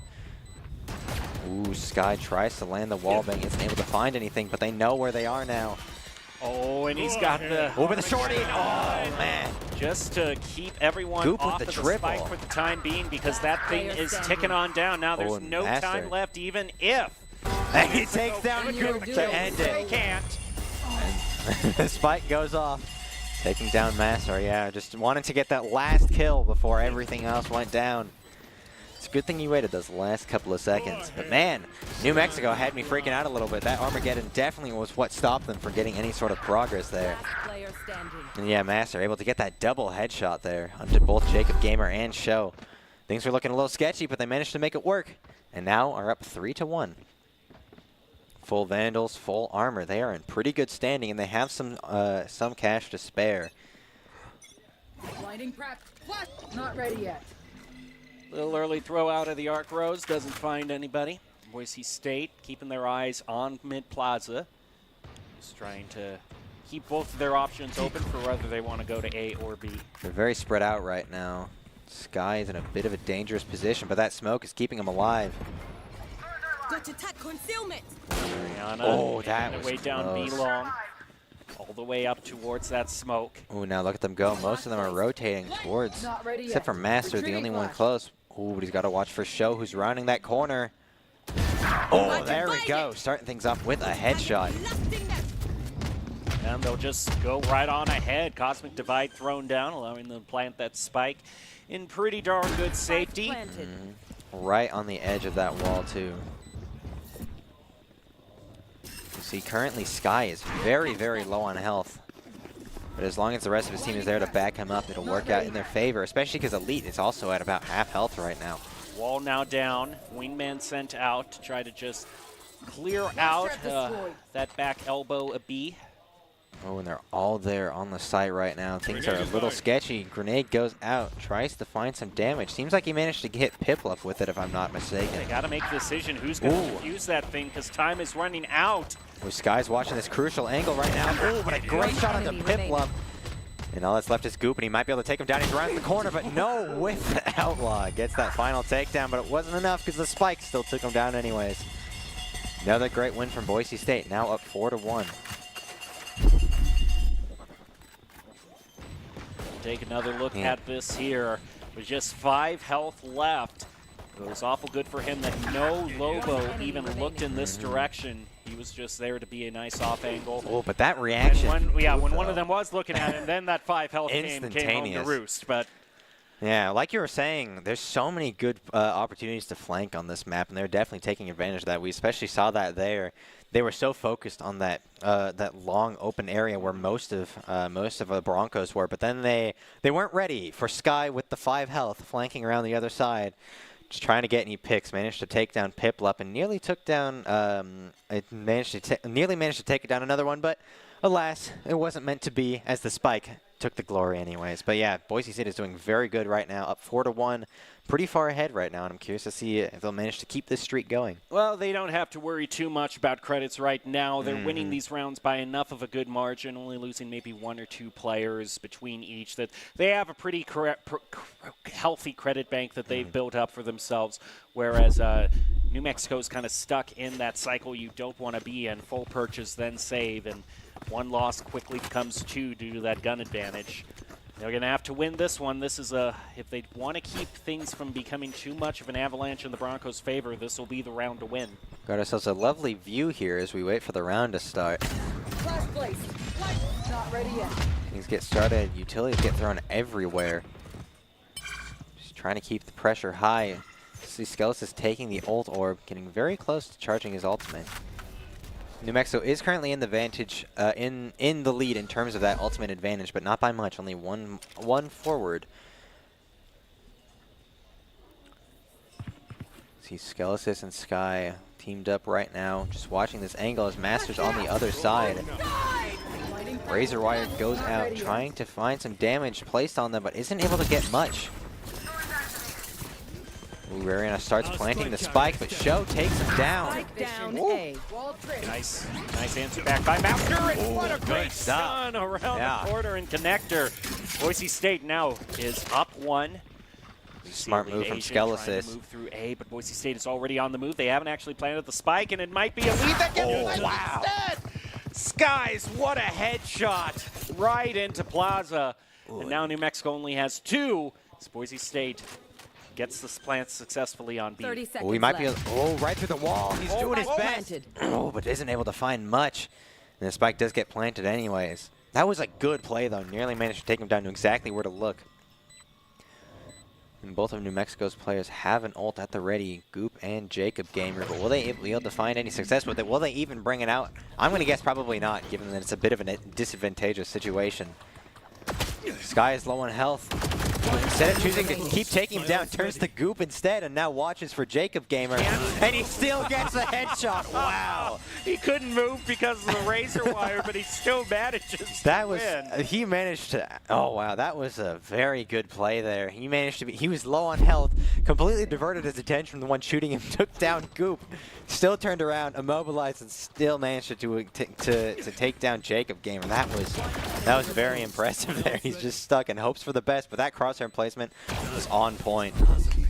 Ooh, Sky tries to land the wallbang. Isn't able to find anything, but they know where they are now. Oh, and he's got the... Over the shorty. Oh, man. Just to keep everyone Goop off with of the the spike triple. for the time being, because that thing is ticking on down. Now there's no Master. time left, even if. And he takes down Goop to end it. Can't. The spike goes off, taking down Master. Yeah, just wanted to get that last kill before everything else went down. It's a good thing you waited those last couple of seconds. But man, New Mexico had me freaking out a little bit. That Armageddon definitely was what stopped them from getting any sort of progress there. And yeah, Master able to get that double headshot there onto both Jacob Gamer and Show. Things were looking a little sketchy, but they managed to make it work. And now are up 3-1. Full Vandals, full armor. They are in pretty good standing, and they have some cash to spare. Blinding prep. What? Not ready yet. Little early throw out of the Arc Rose, doesn't find anybody. Boise State keeping their eyes on Mid Plaza. Just trying to keep both of their options open for whether they want to go to A or B. They're very spread out right now. Sky is in a bit of a dangerous position, but that smoke is keeping him alive. Got to attack concealment. Oh, that was way down close. B long, all the way up towards that smoke. Oh, now look at them go. Most of them are rotating towards, except for Master, the only one close. Oh, but he's got to watch for Show, who's rounding that corner. Oh, there we go. Starting things off with a headshot. And they'll just go right on ahead. Cosmic Divide thrown down, allowing them to plant that spike in pretty darn good safety. Right on the edge of that wall, too. You see, currently Sky is very, very low on health. But as long as the rest of his team is there to back him up, it'll work out in their favor, especially because Elite is also at about half health right now. Wall now down. Wingman sent out to try to just clear out that back elbow a B. Oh, and they're all there on the site right now. Things are a little sketchy. Grenade goes out, tries to find some damage. Seems like he managed to hit Piplup with it, if I'm not mistaken. They got to make a decision who's going to use that thing because time is running out. Well, Sky's watching this crucial angle right now. Oh, but a great shot onto Piplup. And all that's left is Goop, and he might be able to take him down. He's around the corner, but no, with the Outlaw. Gets that final takedown, but it wasn't enough because the spike still took him down anyways. Another great win from Boise State, now up 4-1. Take another look at this here. With just 5 health left. It was awful good for him that no Lobo even looked in this direction. He was just there to be a nice off angle. Oh, but that reaction. When one of them was looking at him, then that 5 health came home to roost. But yeah, like you were saying, there's so many good opportunities to flank on this map, and they're definitely taking advantage of that. We especially saw that there. They were so focused on that that long open area where most of the Broncos were, but then they weren't ready for Sky with the 5 health flanking around the other side. Just trying to get any picks, managed to take down Piplup and nearly took down. Nearly managed to take it down another one, but alas, it wasn't meant to be. As the spike took the glory, anyways. But yeah, Boise State is doing very good right now, up 4-1, pretty far ahead right now, and I'm curious to see if they'll manage to keep this streak going. Well, they don't have to worry too much about credits right now. They're winning these rounds by enough of a good margin, only losing maybe 1 or 2 players between each. That they have a pretty healthy credit bank that they've built up for themselves, whereas New Mexico's kind of stuck in that cycle you don't want to be in. Full purchase, then save, and 1 loss quickly becomes 2 due to that gun advantage. They're going to have to win this one. This is if they want to keep things from becoming too much of an avalanche in the Broncos' favor, this will be the round to win. Got ourselves a lovely view here as we wait for the round to start. Flash place. Not ready yet. Things get started. Utilities get thrown everywhere. Just trying to keep the pressure high. See Skelos is taking the ult orb, getting very close to charging his ultimate. New Mexico is currently in the advantage, in the lead in terms of that ultimate advantage, but not by much. Only one forward. See Skelesis and Sky teamed up right now, just watching this angle as Master's on the other side. Razor Wire goes out, trying to find some damage placed on them, but isn't able to get much. Rariana starts planting the spike, but Show takes him down. Nice answer back by Master, and what a great stun around the corner and connector. Boise State now is up 1. Smart move from Skelesis. Move through A, but Boise State is already on the move. They haven't actually planted the spike, and it might be a lead that gets instead. Skies, what a headshot right into Plaza. And now New Mexico only has 2. As Boise State gets the plant successfully on B. 30 seconds He might be left. right through the wall. He's doing his best. But isn't able to find much. And the spike does get planted anyways. That was a good play though. Nearly managed to take him down to exactly where to look. And both of New Mexico's players have an ult at the ready, Goop and Jacob Gamer. But will they be able to find any success with it? Will they even bring it out? I'm going to guess probably not, given that it's a bit of a disadvantageous situation. Sky is low on health. Instead of choosing to keep taking him down, turns to Goop instead, and now watches for Jacob Gamer. And he still gets a headshot. Wow. He couldn't move because of the razor wire, but he still manages to win. He managed to, oh wow, that was a very good play there. He managed to he was low on health, completely diverted his attention from the one shooting him, took down Goop, still turned around, immobilized, and still managed to take down Jacob Gamer. That was very impressive there. He's just stuck and hopes for the best, but that crosshair placement was on point.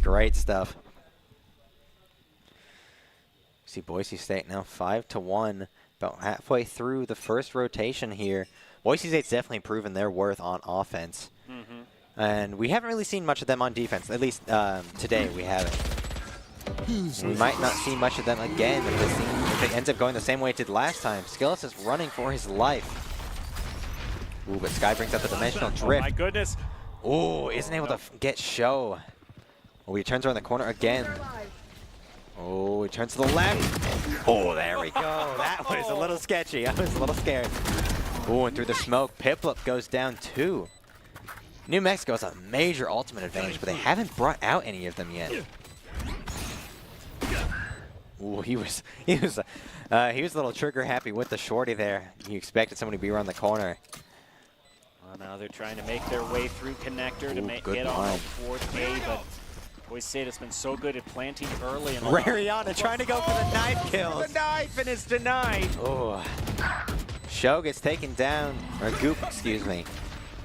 Great stuff. See Boise State now 5-1, about halfway through the first rotation here. Boise State's definitely proven their worth on offense. And we haven't really seen much of them on defense, at least today we haven't. We might not see much of them again if it ends up going the same way it did last time. Skillis is running for his life. Ooh, but Sky brings up the dimensional drift. Oh my goodness. Ooh, isn't able to get Show. Oh, he turns around the corner again. Oh, he turns to the left. Oh, there we go. That was a little sketchy. I was a little scared. Oh, and through the smoke, Piplup goes down too. New Mexico has a major ultimate advantage, but they haven't brought out any of them yet. Ooh, he was a little trigger happy with the shorty there. You expected somebody to be around the corner. Well, now they're trying to make their way through connector to good get on line. toward A, but Boise State has been so good at planting early. And Rariana trying to go for the knife kills. The knife and is denied. Oh, Show gets taken down, or Goop, excuse me,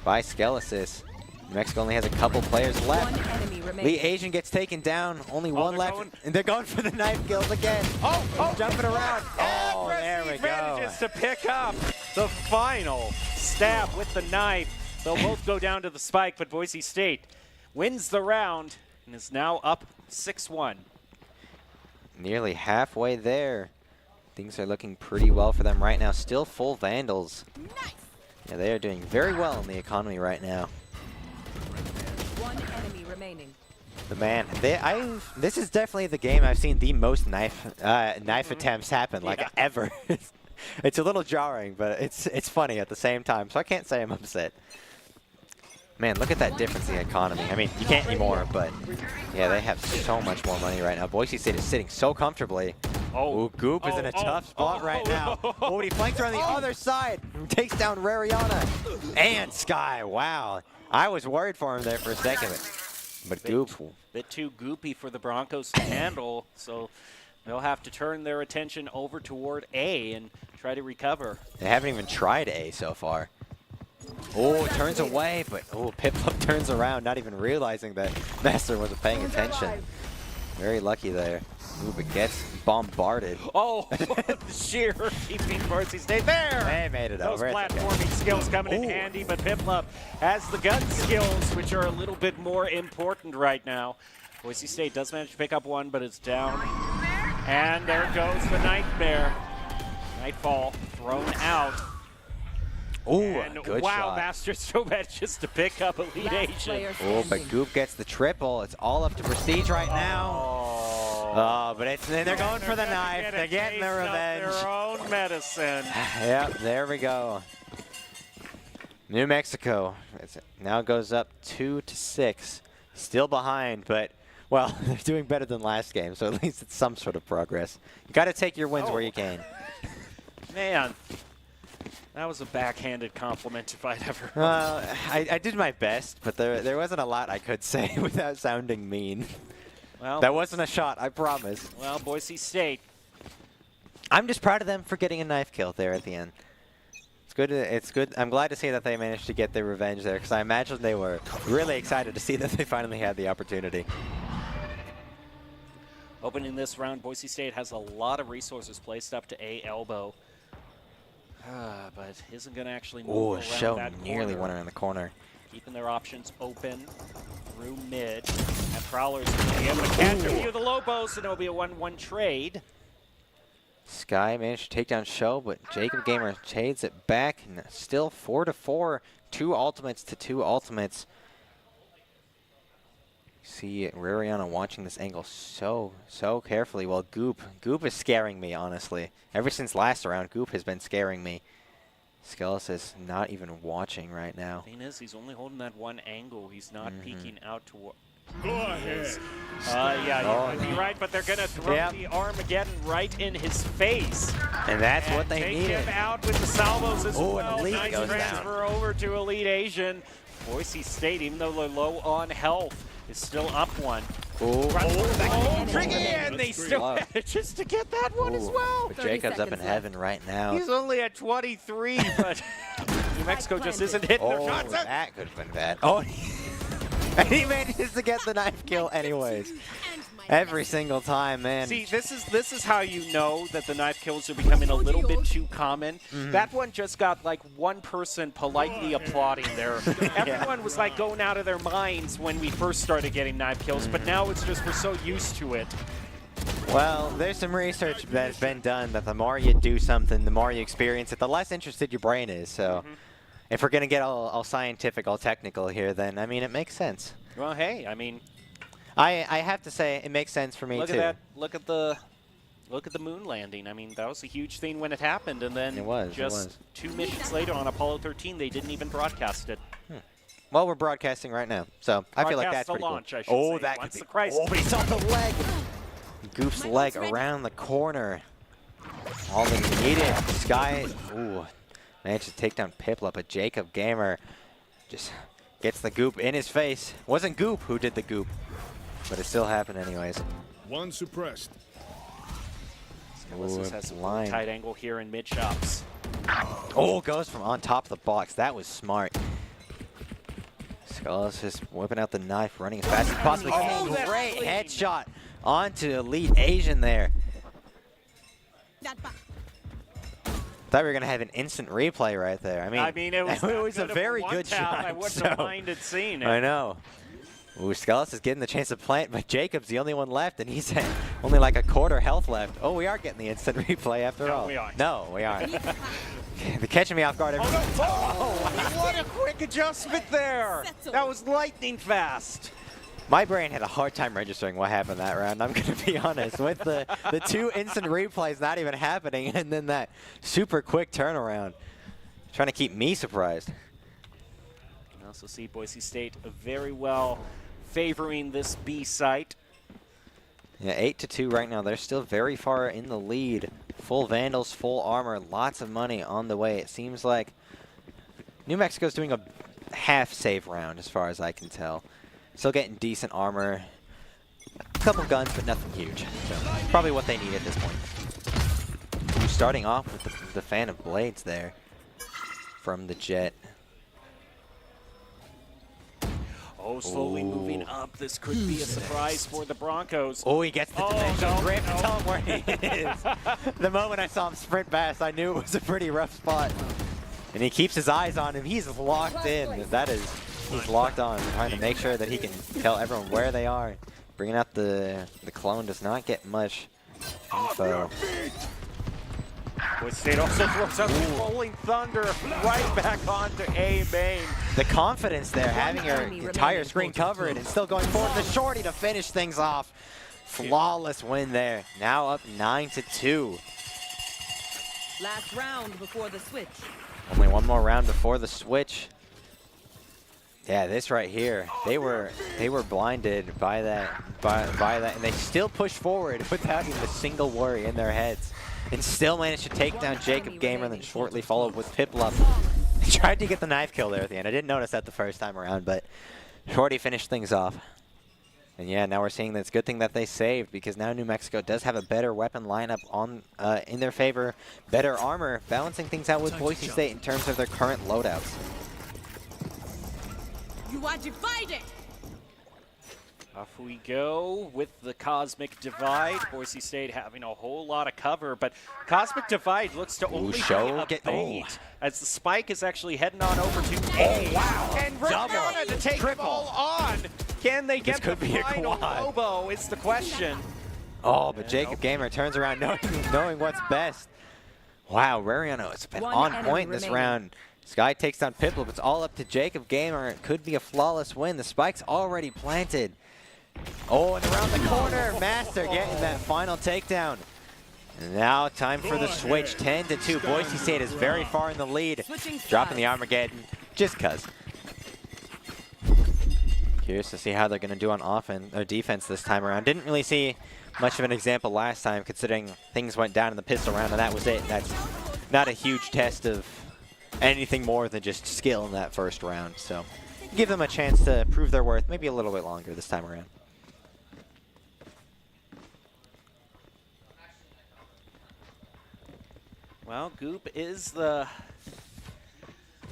by Skelesis. New Mexico only has a couple players left. One enemy remaining. Lee Asian gets taken down, only one left, and they're going for the knife kills again. Oh, Jumping around. Oh, there we go. manages to pick up the final stab with the knife. They'll both go down to the spike, but Boise State wins the round and is now up 6-1. Nearly halfway there. Things are looking pretty well for them right now. Still full Vandals. Nice. Yeah, they are doing very well in the economy right now. One enemy remaining. But man, this is definitely the game I've seen the most knife attempts happen, like ever. It's a little jarring, but it's funny at the same time, so I can't say I'm upset. Man, look at that difference in the economy. I mean, you can't anymore, but yeah, they have so much more money right now. Boise State is sitting so comfortably. Oh, Goop is in a tough spot right now. Oh, but he flanks her on the other side. Takes down Rariana and Sky. Wow. I was worried for him there for a second. But Goop. Bit too goopy for the Broncos to handle, so they'll have to turn their attention over toward A and try to recover. They haven't even tried A so far. Oh, it turns away, but Piplup turns around, not even realizing that Master wasn't paying attention. Very lucky there. Ooh, but gets bombarded. Oh, sheer keeping Boise State there. They made it over. Those platforming skills coming in handy, but Piplup has the gun skills, which are a little bit more important right now. Boise State does manage to pick up one, but it's down. And there goes the Nightmare. Nightfall thrown out. Ooh, and good wow, shot. Master so bad just to pick up Elite Asian. Oh, but Goop gets the triple. It's all up to Prestige right now. Oh, but they're going for the knife. They're getting their revenge. Their own medicine. Yep, there we go. New Mexico now goes up 2-6. Still behind, but, well, they're doing better than last game, so at least it's some sort of progress. You got to take your wins where you can. Man. That was a backhanded compliment if I'd ever. I did my best, but there wasn't a lot I could say without sounding mean. Well, that wasn't a shot, I promise. Well, Boise State. I'm just proud of them for getting a knife kill there at the end. It's good. It's good. I'm glad to see that they managed to get their revenge there, because I imagine they were really excited to see that they finally had the opportunity. Opening this round, Boise State has a lot of resources placed up to A elbow. But isn't going to actually move around Show that nearly corner. went around the corner. Keeping their options open through mid. And Prowler's going to be able to catch a few of the Lobos, and it'll be a 1-1 trade. Sky managed to take down Show, but Jacob Gamer trades it back. And still 4-4. 2 ultimates to 2 ultimates. See Rariana watching this angle so carefully. Well, Goop is scaring me, honestly. Ever since last round, Goop has been scaring me. Skelis is not even watching right now. The thing is, he's only holding that one angle. He's not peeking out toward. Go ahead. Yeah, you might be right, but they're going to throw the Armageddon right in his face. And that's what they take needed. him out with the salvos as well. And Elite Nice goes transfer down. over to Elite Asian. Boise State, even though they're low on health, is still up one. Tricky, and they still manages to get that one as well. But Jacob's up in heaven right now. He's only at 23, but New Mexico just isn't hitting their shots. That could have been bad. Oh, and he manages to get the knife kill anyways. Every single time, man. See, this is how you know that the knife kills are becoming a little bit too common. That one just got like one person politely applauding there. Everyone was like going out of their minds when we first started getting knife kills, but now it's just we're so used to it. Well, there's some research that's been done that the more you do something, the more you experience it, the less interested your brain is. So if we're going to get all scientific, all technical here, then, I mean, it makes sense. Well, hey, I mean, I have to say it makes sense for me, look too. at that. Look at the moon landing. I mean, that was a huge thing when it happened, and then just 2 missions later on Apollo 13, they didn't even broadcast it. Well, we're broadcasting right now, so I feel like that's the pretty launch, cool. I should say, That once could be. the crisis. Oh, but he's on the leg. Goop's leg around the corner. All they needed. Sky, ooh, managed to take down Piplup, but Jacob Gamer just gets the Goop in his face. Wasn't Goop who did the Goop, but it still happened anyways. One suppressed. This has a tight angle here in mid shops. Oh, goes from on top of the box. That was smart. Skulls just whipping out the knife, running as fast as possible. Oh, great headshot onto Elite Asian there. Thought we were going to have an instant replay right there. I mean it was a very good shot. I wouldn't have minded seeing it. I know. Ooh, Skulls is getting the chance to plant, but Jacob's the only one left, and he's at only like a quarter health left. Oh, we are getting the instant replay after all. We aren't. No, we aren't. They're catching me off guard. Oh, no. Oh, what a quick adjustment there. That was lightning fast. My brain had a hard time registering what happened that round. I'm going to be honest. With the 2 instant replays not even happening, and then that super quick turnaround. Trying to keep me surprised. You also see Boise State very well favoring this B site. Yeah, 8-2 right now. They're still very far in the lead. Full Vandals, full armor, lots of money on the way. It seems like New Mexico's doing a half save round as far as I can tell. Still getting decent armor. A couple guns, but nothing huge. So probably what they need at this point. Ooh, starting off with the fan of blades there from the Jet. Oh, slowly moving up. This could be a surprise for the Broncos. Oh, he gets the dimensional grip. No. Tell him where he is. The moment I saw him sprint past, I knew it was a pretty rough spot. And he keeps his eyes on him. He's locked in. He's locked on, trying to make sure that he can tell everyone where they are. Bringing out the clone does not get much info. Boise State also throws out the Rolling Thunder right back onto A main. The confidence there, having your entire screen covered and still going forward. The shorty to finish things off. Flawless win there. Now up 9-2. Last round before the switch. Only one more round before the switch. Yeah, this right here, they were blinded by that, and they still pushed forward without even a single worry in their heads, and still managed to take down Jacob Gamer, and then shortly followed with Piplup. They tried to get the knife kill there at the end. I didn't notice that the first time around, but Shorty finished things off. And yeah, now we're seeing that it's a good thing that they saved, because now New Mexico does have a better weapon lineup on in their favor, better armor, balancing things out with Boise State in terms of their current loadouts. You are divided. Off we go with the Cosmic Divide. Boise State having a whole lot of cover, but Cosmic Divide looks to only be a bait as the spike is actually heading on over to A. Oh, wow. And Riviana to take the ball on. Can they get the final Lobo is the question. Oh, but Jacob Gamer turns around knowing what's best. Wow, Rariano has been on point this round. Sky takes down Piplup. It's all up to Jacob Gamer. It could be a flawless win. The spike's already planted. Oh, and around the corner, Master getting that final takedown. And now time for the switch, 10-2. Boise State is very far in the lead. Dropping the Armageddon, just cuz. Curious to see how they're going to do on offense or defense this time around. Didn't really see much of an example last time, considering things went down in the pistol round, and that was it. That's not a huge test of anything more than just skill in that first round. So give them a chance to prove their worth, maybe a little bit longer this time around. Well, Goop is the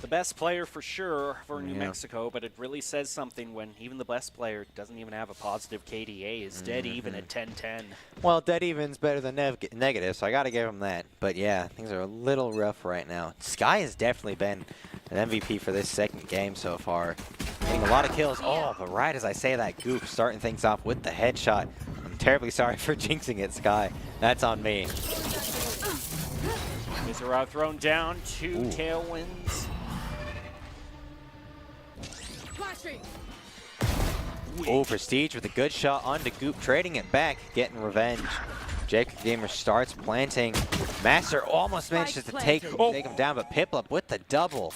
best player for sure for New Mexico, but it really says something when even the best player doesn't even have a positive KDA, is dead even at 10-10. Well, dead even's better than negative, so I got to give him that. But yeah, things are a little rough right now. Sky has definitely been an MVP for this second game so far. Getting a lot of kills. Oh, but right as I say that, Goop starting things off with the headshot. I'm terribly sorry for jinxing it, Sky. That's on me. Mizura thrown down, two tailwinds. Oh, Prestige with a good shot onto Goop, trading it back, getting revenge. Jacob Gamer starts planting. Master almost manages to take him down, but Piplup with the double.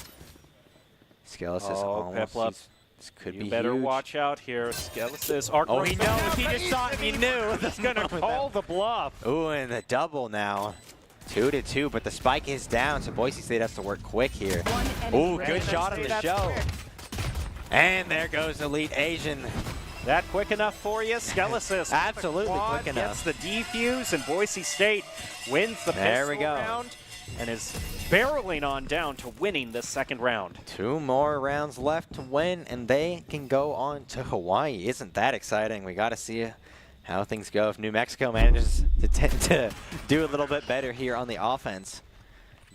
Skillis is almost This could You be better huge. watch out here. Skelesis. Arc Oh, he knows. He just saw it. He knew. He's going to call the bluff. Ooh, and the double now. 2-2, but the spike is down, so Boise State has to work quick here. Ooh, good shot on the show. And there goes Elite Asian. That quick enough for you? Skelesis. Absolutely quick enough. Gets the defuse, and Boise State wins the There we pistol go. round and is barreling on down to winning this second round. 2 more rounds left to win, and they can go on to Hawaii. Isn't that exciting? We got to see how things go if New Mexico manages to do a little bit better here on the offense.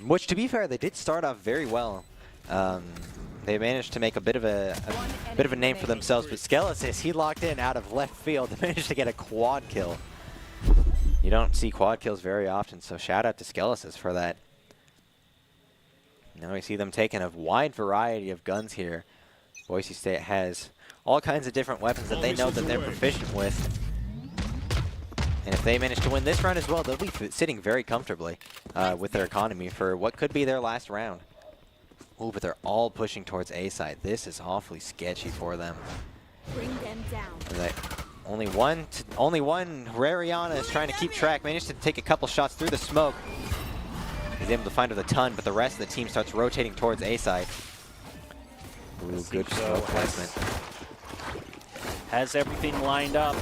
Which, to be fair, they did start off very well. They managed to make a bit of a name for themselves, but Skelesis, he locked in out of left field and managed to get a quad kill. You don't see quad kills very often, so shout out to Skelesis for that. Now we see them taking a wide variety of guns here. Boise State has all kinds of different weapons that they know that they're proficient with. And if they manage to win this round as well, they'll be sitting very comfortably with their economy for what could be their last round. Ooh, but they're all pushing towards A side. This is awfully sketchy for them. Bring them down. Only one, Rariana is trying to keep track. Managed to take a couple shots through the smoke. He's able to find her the ton, but the rest of the team starts rotating towards A side. Ooh, good smoke placement. Has everything lined up.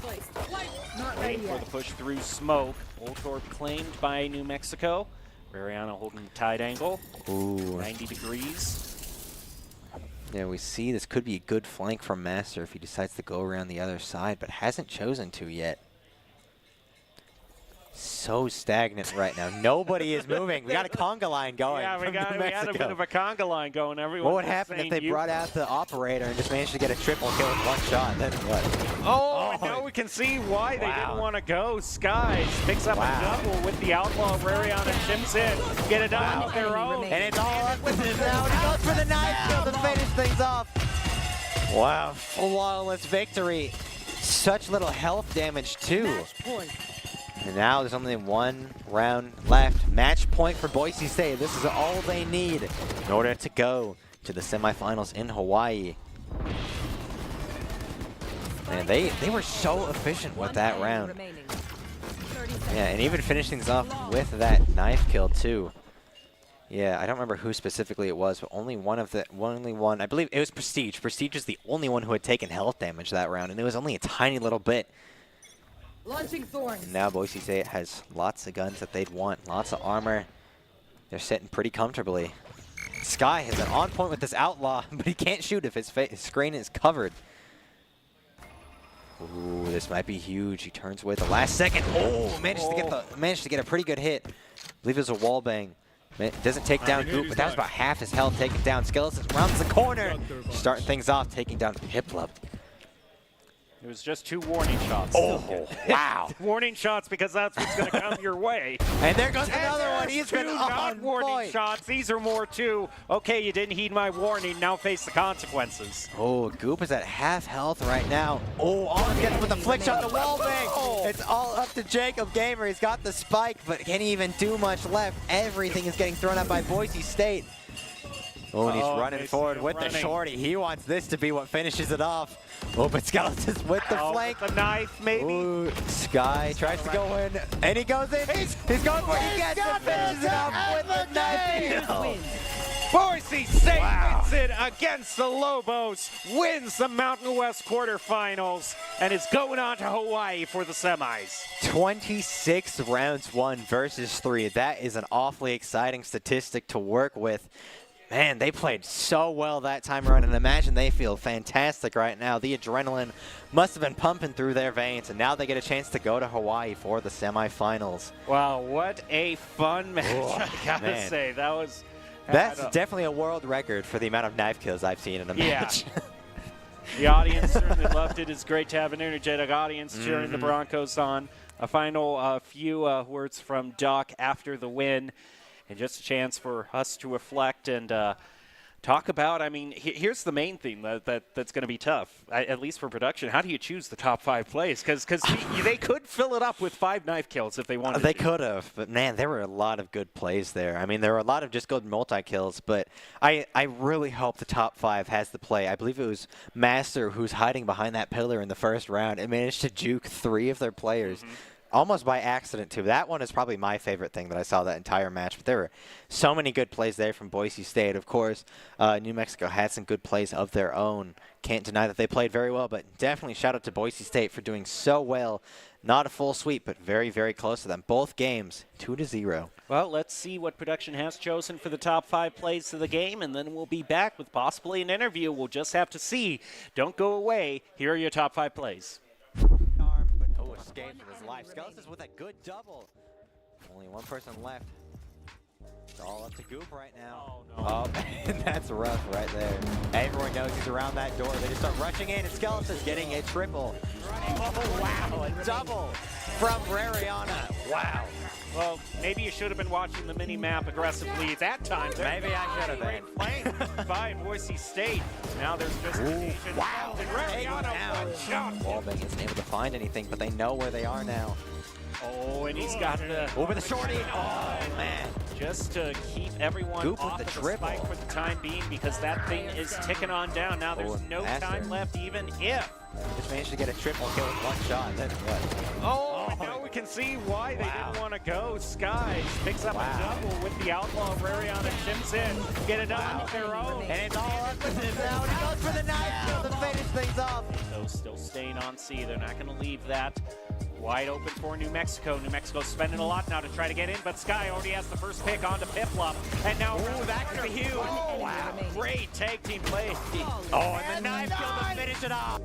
Not Waiting ready for yet. the push through smoke. Ultorp claimed by New Mexico. Rariana holding the tight angle. Ooh. 90 degrees. Yeah, we see this could be a good flank from Master if he decides to go around the other side, but hasn't chosen to yet. So stagnant right now. Nobody is moving. We got a conga line going. Yeah, we from had New a bit of a conga line going. Everyone What would was happen if saying they brought out the operator and just managed to get a triple kill with one shot? Then what? Oh, now we can see why they didn't want to go. Skies picks up a double with the outlaw. Rariana chips in. Get it done with their own. And it's all up with him now. He goes for the knife kill to finish things off. Wow. Flawless victory. Such little health damage, too. Match point. And now there's only 1 round left. Match point for Boise State. This is all they need in order to go to the semifinals in Hawaii. And they were so efficient with that round. Yeah, and even finishing things off with that knife kill too. Yeah, I don't remember who specifically it was, but only one, I believe it was Prestige. Prestige is the only one who had taken health damage that round, and it was only a tiny little bit. Launching thorns. And now Boise State has lots of guns that they'd want, lots of armor. They're sitting pretty comfortably. Sky has been on point with this outlaw, but he can't shoot if his screen is covered. Ooh, this might be huge. He turns away at the last second. Oh, managed to get a pretty good hit. I believe it was a wall bang. Doesn't take down Goop, but that was about half his health taken down. Skeleton rounds the corner, starting things off, taking down Hiplub. It was just 2 warning shots. Oh, wow. Warning shots because that's what's going to come your way. And there goes another one. He's been on warning point. shots. These are more too. Okay, you didn't heed my warning. Now face the consequences. Oh, Goop is at half health right now. Oh, almost gets with the flick shot, the wall bang. It's all up to Jacob Gamer. He's got the spike, but can't even do much left. Everything is getting thrown out by Boise State. Oh, and he's running forward with the shorty. He wants this to be what finishes it off. Oh, but Skeleton's with the flank. With the knife, maybe. Ooh, Sky tries to go in, and he goes in. He's going for it. He gets it, finishes it off with the knife. Boise State wins it against the Lobos, wins the Mountain West quarterfinals, and is going on to Hawaii for the semis. 26 rounds won versus 3. That is an awfully exciting statistic to work with. Man, they played so well that time around, and imagine they feel fantastic right now. The adrenaline must have been pumping through their veins, and now they get a chance to go to Hawaii for the semifinals. Wow, what a fun match, I gotta say. That's definitely a world record for the amount of knife kills I've seen in a match. The audience certainly loved it. It's great to have an energetic audience cheering the Broncos on. A final few words from Doc after the win. And just a chance for us to reflect and Talk about, I mean, here's the main thing that's going to be tough, at least for production. How do you choose the top 5 plays? Because they could fill it up with 5 knife kills if they wanted to. They could have, but man, there were a lot of good plays there. I mean, there were a lot of just good multi-kills, but I really hope the top 5 has the play. I believe it was Master who's hiding behind that pillar in the first round and managed to juke 3 of their players. Almost by accident, too. That one is probably my favorite thing that I saw that entire match. But there were so many good plays there from Boise State. Of course, New Mexico had some good plays of their own. Can't deny that they played very well, but definitely shout out to Boise State for doing so well. Not a full sweep, but very, very close to them. Both games, 2-0. Well, let's see what production has chosen for the top 5 plays of the game, and then we'll be back with possibly an interview. We'll just have to see. Don't go away. Here are your top 5 plays. Escape for his life. Skeletons with a good double. Only one person left. It's all up to Goop right now. Oh, no. Oh, man, that's rough right there. Everyone knows he's around that door. They just start rushing in, and Skeletons getting a triple. Oh, wow, a double from Rariana. Wow. Well, maybe you should have been watching the mini-map aggressively at that time. Maybe I should have been. Playing by Boise State. Now there's just wow. And Rariana, one shot. Wallbang isn't able to find anything, but they know where they are now. Oh, and he's got it over the shorty. Oh, man. Just to keep everyone Goop off with the of triple. spike for the time being, because that thing is ticking on down. Now there's no time left, even if. Just managed to get a triple kill with one shot. Then what? Oh, and now we can see why they didn't want to go. Skies picks up a double with the outlaw. Rariana chips in. Get it done with their own. And it's all up to him now. And he goes for the knife kill to finish things off. Those still staying on C. They're not going to leave that. Wide open for New Mexico. New Mexico's spending a lot now to try to get in, but Sky already has the first pick onto Piplup. And now back to Hugh. Oh, wow. Great tag team play. Oh, and the knife kill to finish it off.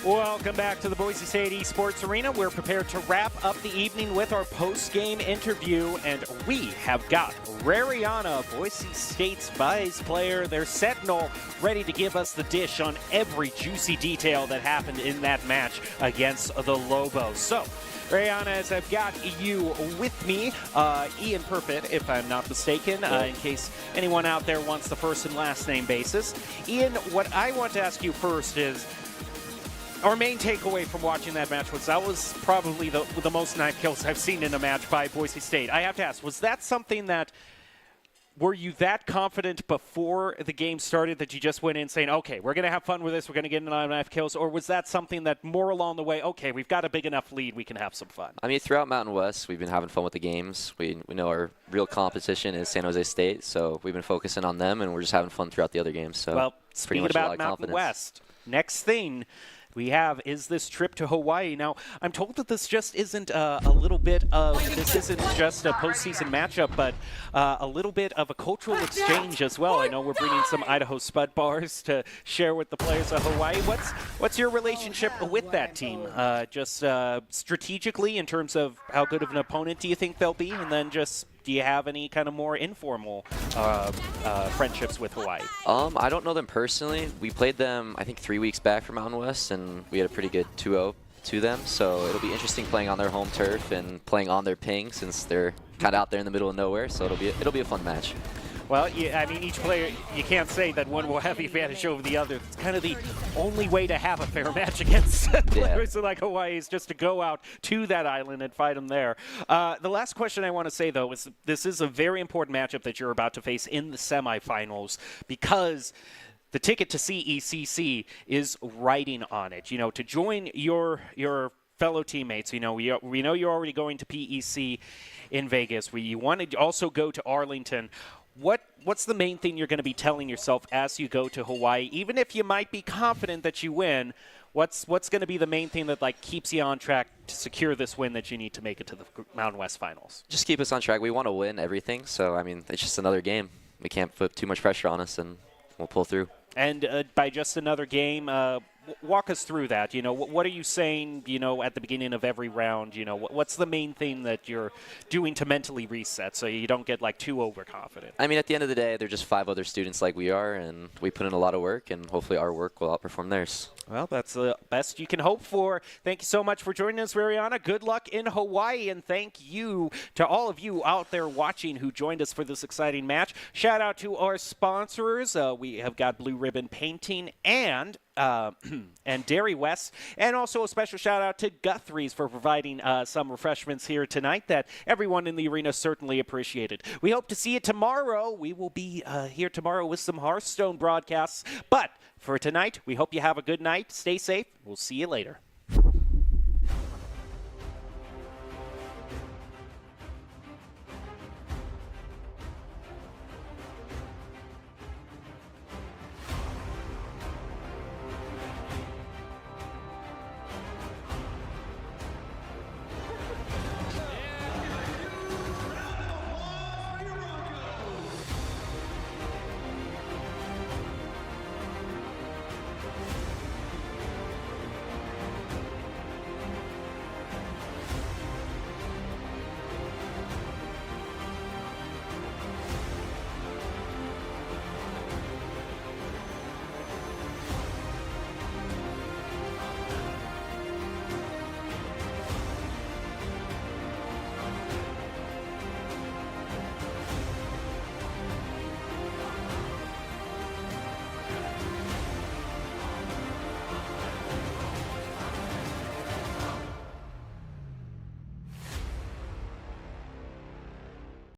Welcome back to the Boise State Esports Arena. We're prepared to wrap up the evening with our post-game interview, and we have got Rariana, Boise State's Vice player, their Sentinel, ready to give us the dish on every juicy detail that happened in that match against the Lobos. So, Rariana, as I've got you with me, Ian Perfett, if I'm not mistaken, in case anyone out there wants the first and last name basis. Ian, what I want to ask you first is, our main takeaway from watching that match was that was probably the most knife kills I've seen in a match by Boise State. I have to ask, was that something that, were you that confident before the game started that you just went in saying, okay, we're going to have fun with this, we're going to get a lot of knife kills, or was that something that more along the way, okay, we've got a big enough lead, we can have some fun? I mean, throughout Mountain West, we've been having fun with the games. We know our real competition is San Jose State, so we've been focusing on them, and we're just having fun throughout the other games. So well, speaking about Mountain West, next thing we have is this trip to Hawaii. Now, I'm told that this just isn't a little bit of, this isn't just a postseason matchup, but a little bit of a cultural exchange as well. I know we're bringing some Idaho Spud bars to share with the players of Hawaii. What's your relationship with that team? Just strategically, in terms of how good of an opponent do you think they'll be? And then just, do you have any kind of more informal friendships with Hawaii? I don't know them personally. We played them, I think, 3 weeks back from Mountain West, and we had a pretty good 2-0 to them. So it'll be interesting playing on their home turf and playing on their ping, since they're kind of out there in the middle of nowhere. So it'll be a fun match. Well, yeah, I mean, each player, you can't say that one will have the advantage over the other. It's kind of the only way to have a fair match against players like Hawaii is just to go out to that island and fight them there. The last question I want to say, though, is this is a very important matchup that you're about to face in the semifinals, because the ticket to CECC is riding on it. You know, to join your fellow teammates, you know, we know you're already going to PEC in Vegas. You want to also go to Arlington. What's the main thing you're going to be telling yourself as you go to Hawaii? Even if you might be confident that you win, what's going to be the main thing that keeps you on track to secure this win that you need to make it to the Mountain West Finals? Just keep us on track. We want to win everything. So, I mean, it's just another game. We can't put too much pressure on us, and we'll pull through. And by just another game, walk us through that. What are you saying, at the beginning of every round? What's the main thing that you're doing to mentally reset so you don't get too overconfident? I mean, at the end of the day, they're just 5 other students like we are, and we put in a lot of work, and hopefully our work will outperform theirs. Well, that's the best you can hope for. Thank you so much for joining us, Mariana. Good luck in Hawaii, and thank you to all of you out there watching who joined us for this exciting match. Shout out to our sponsors. We have got Blue Ribbon Painting and Dairy West, and also a special shout out to Guthrie's for providing some refreshments here tonight that everyone in the arena certainly appreciated. We hope to see you tomorrow. We will be here tomorrow with some Hearthstone broadcasts, but for tonight, we hope you have a good night. Stay safe. We'll see you later.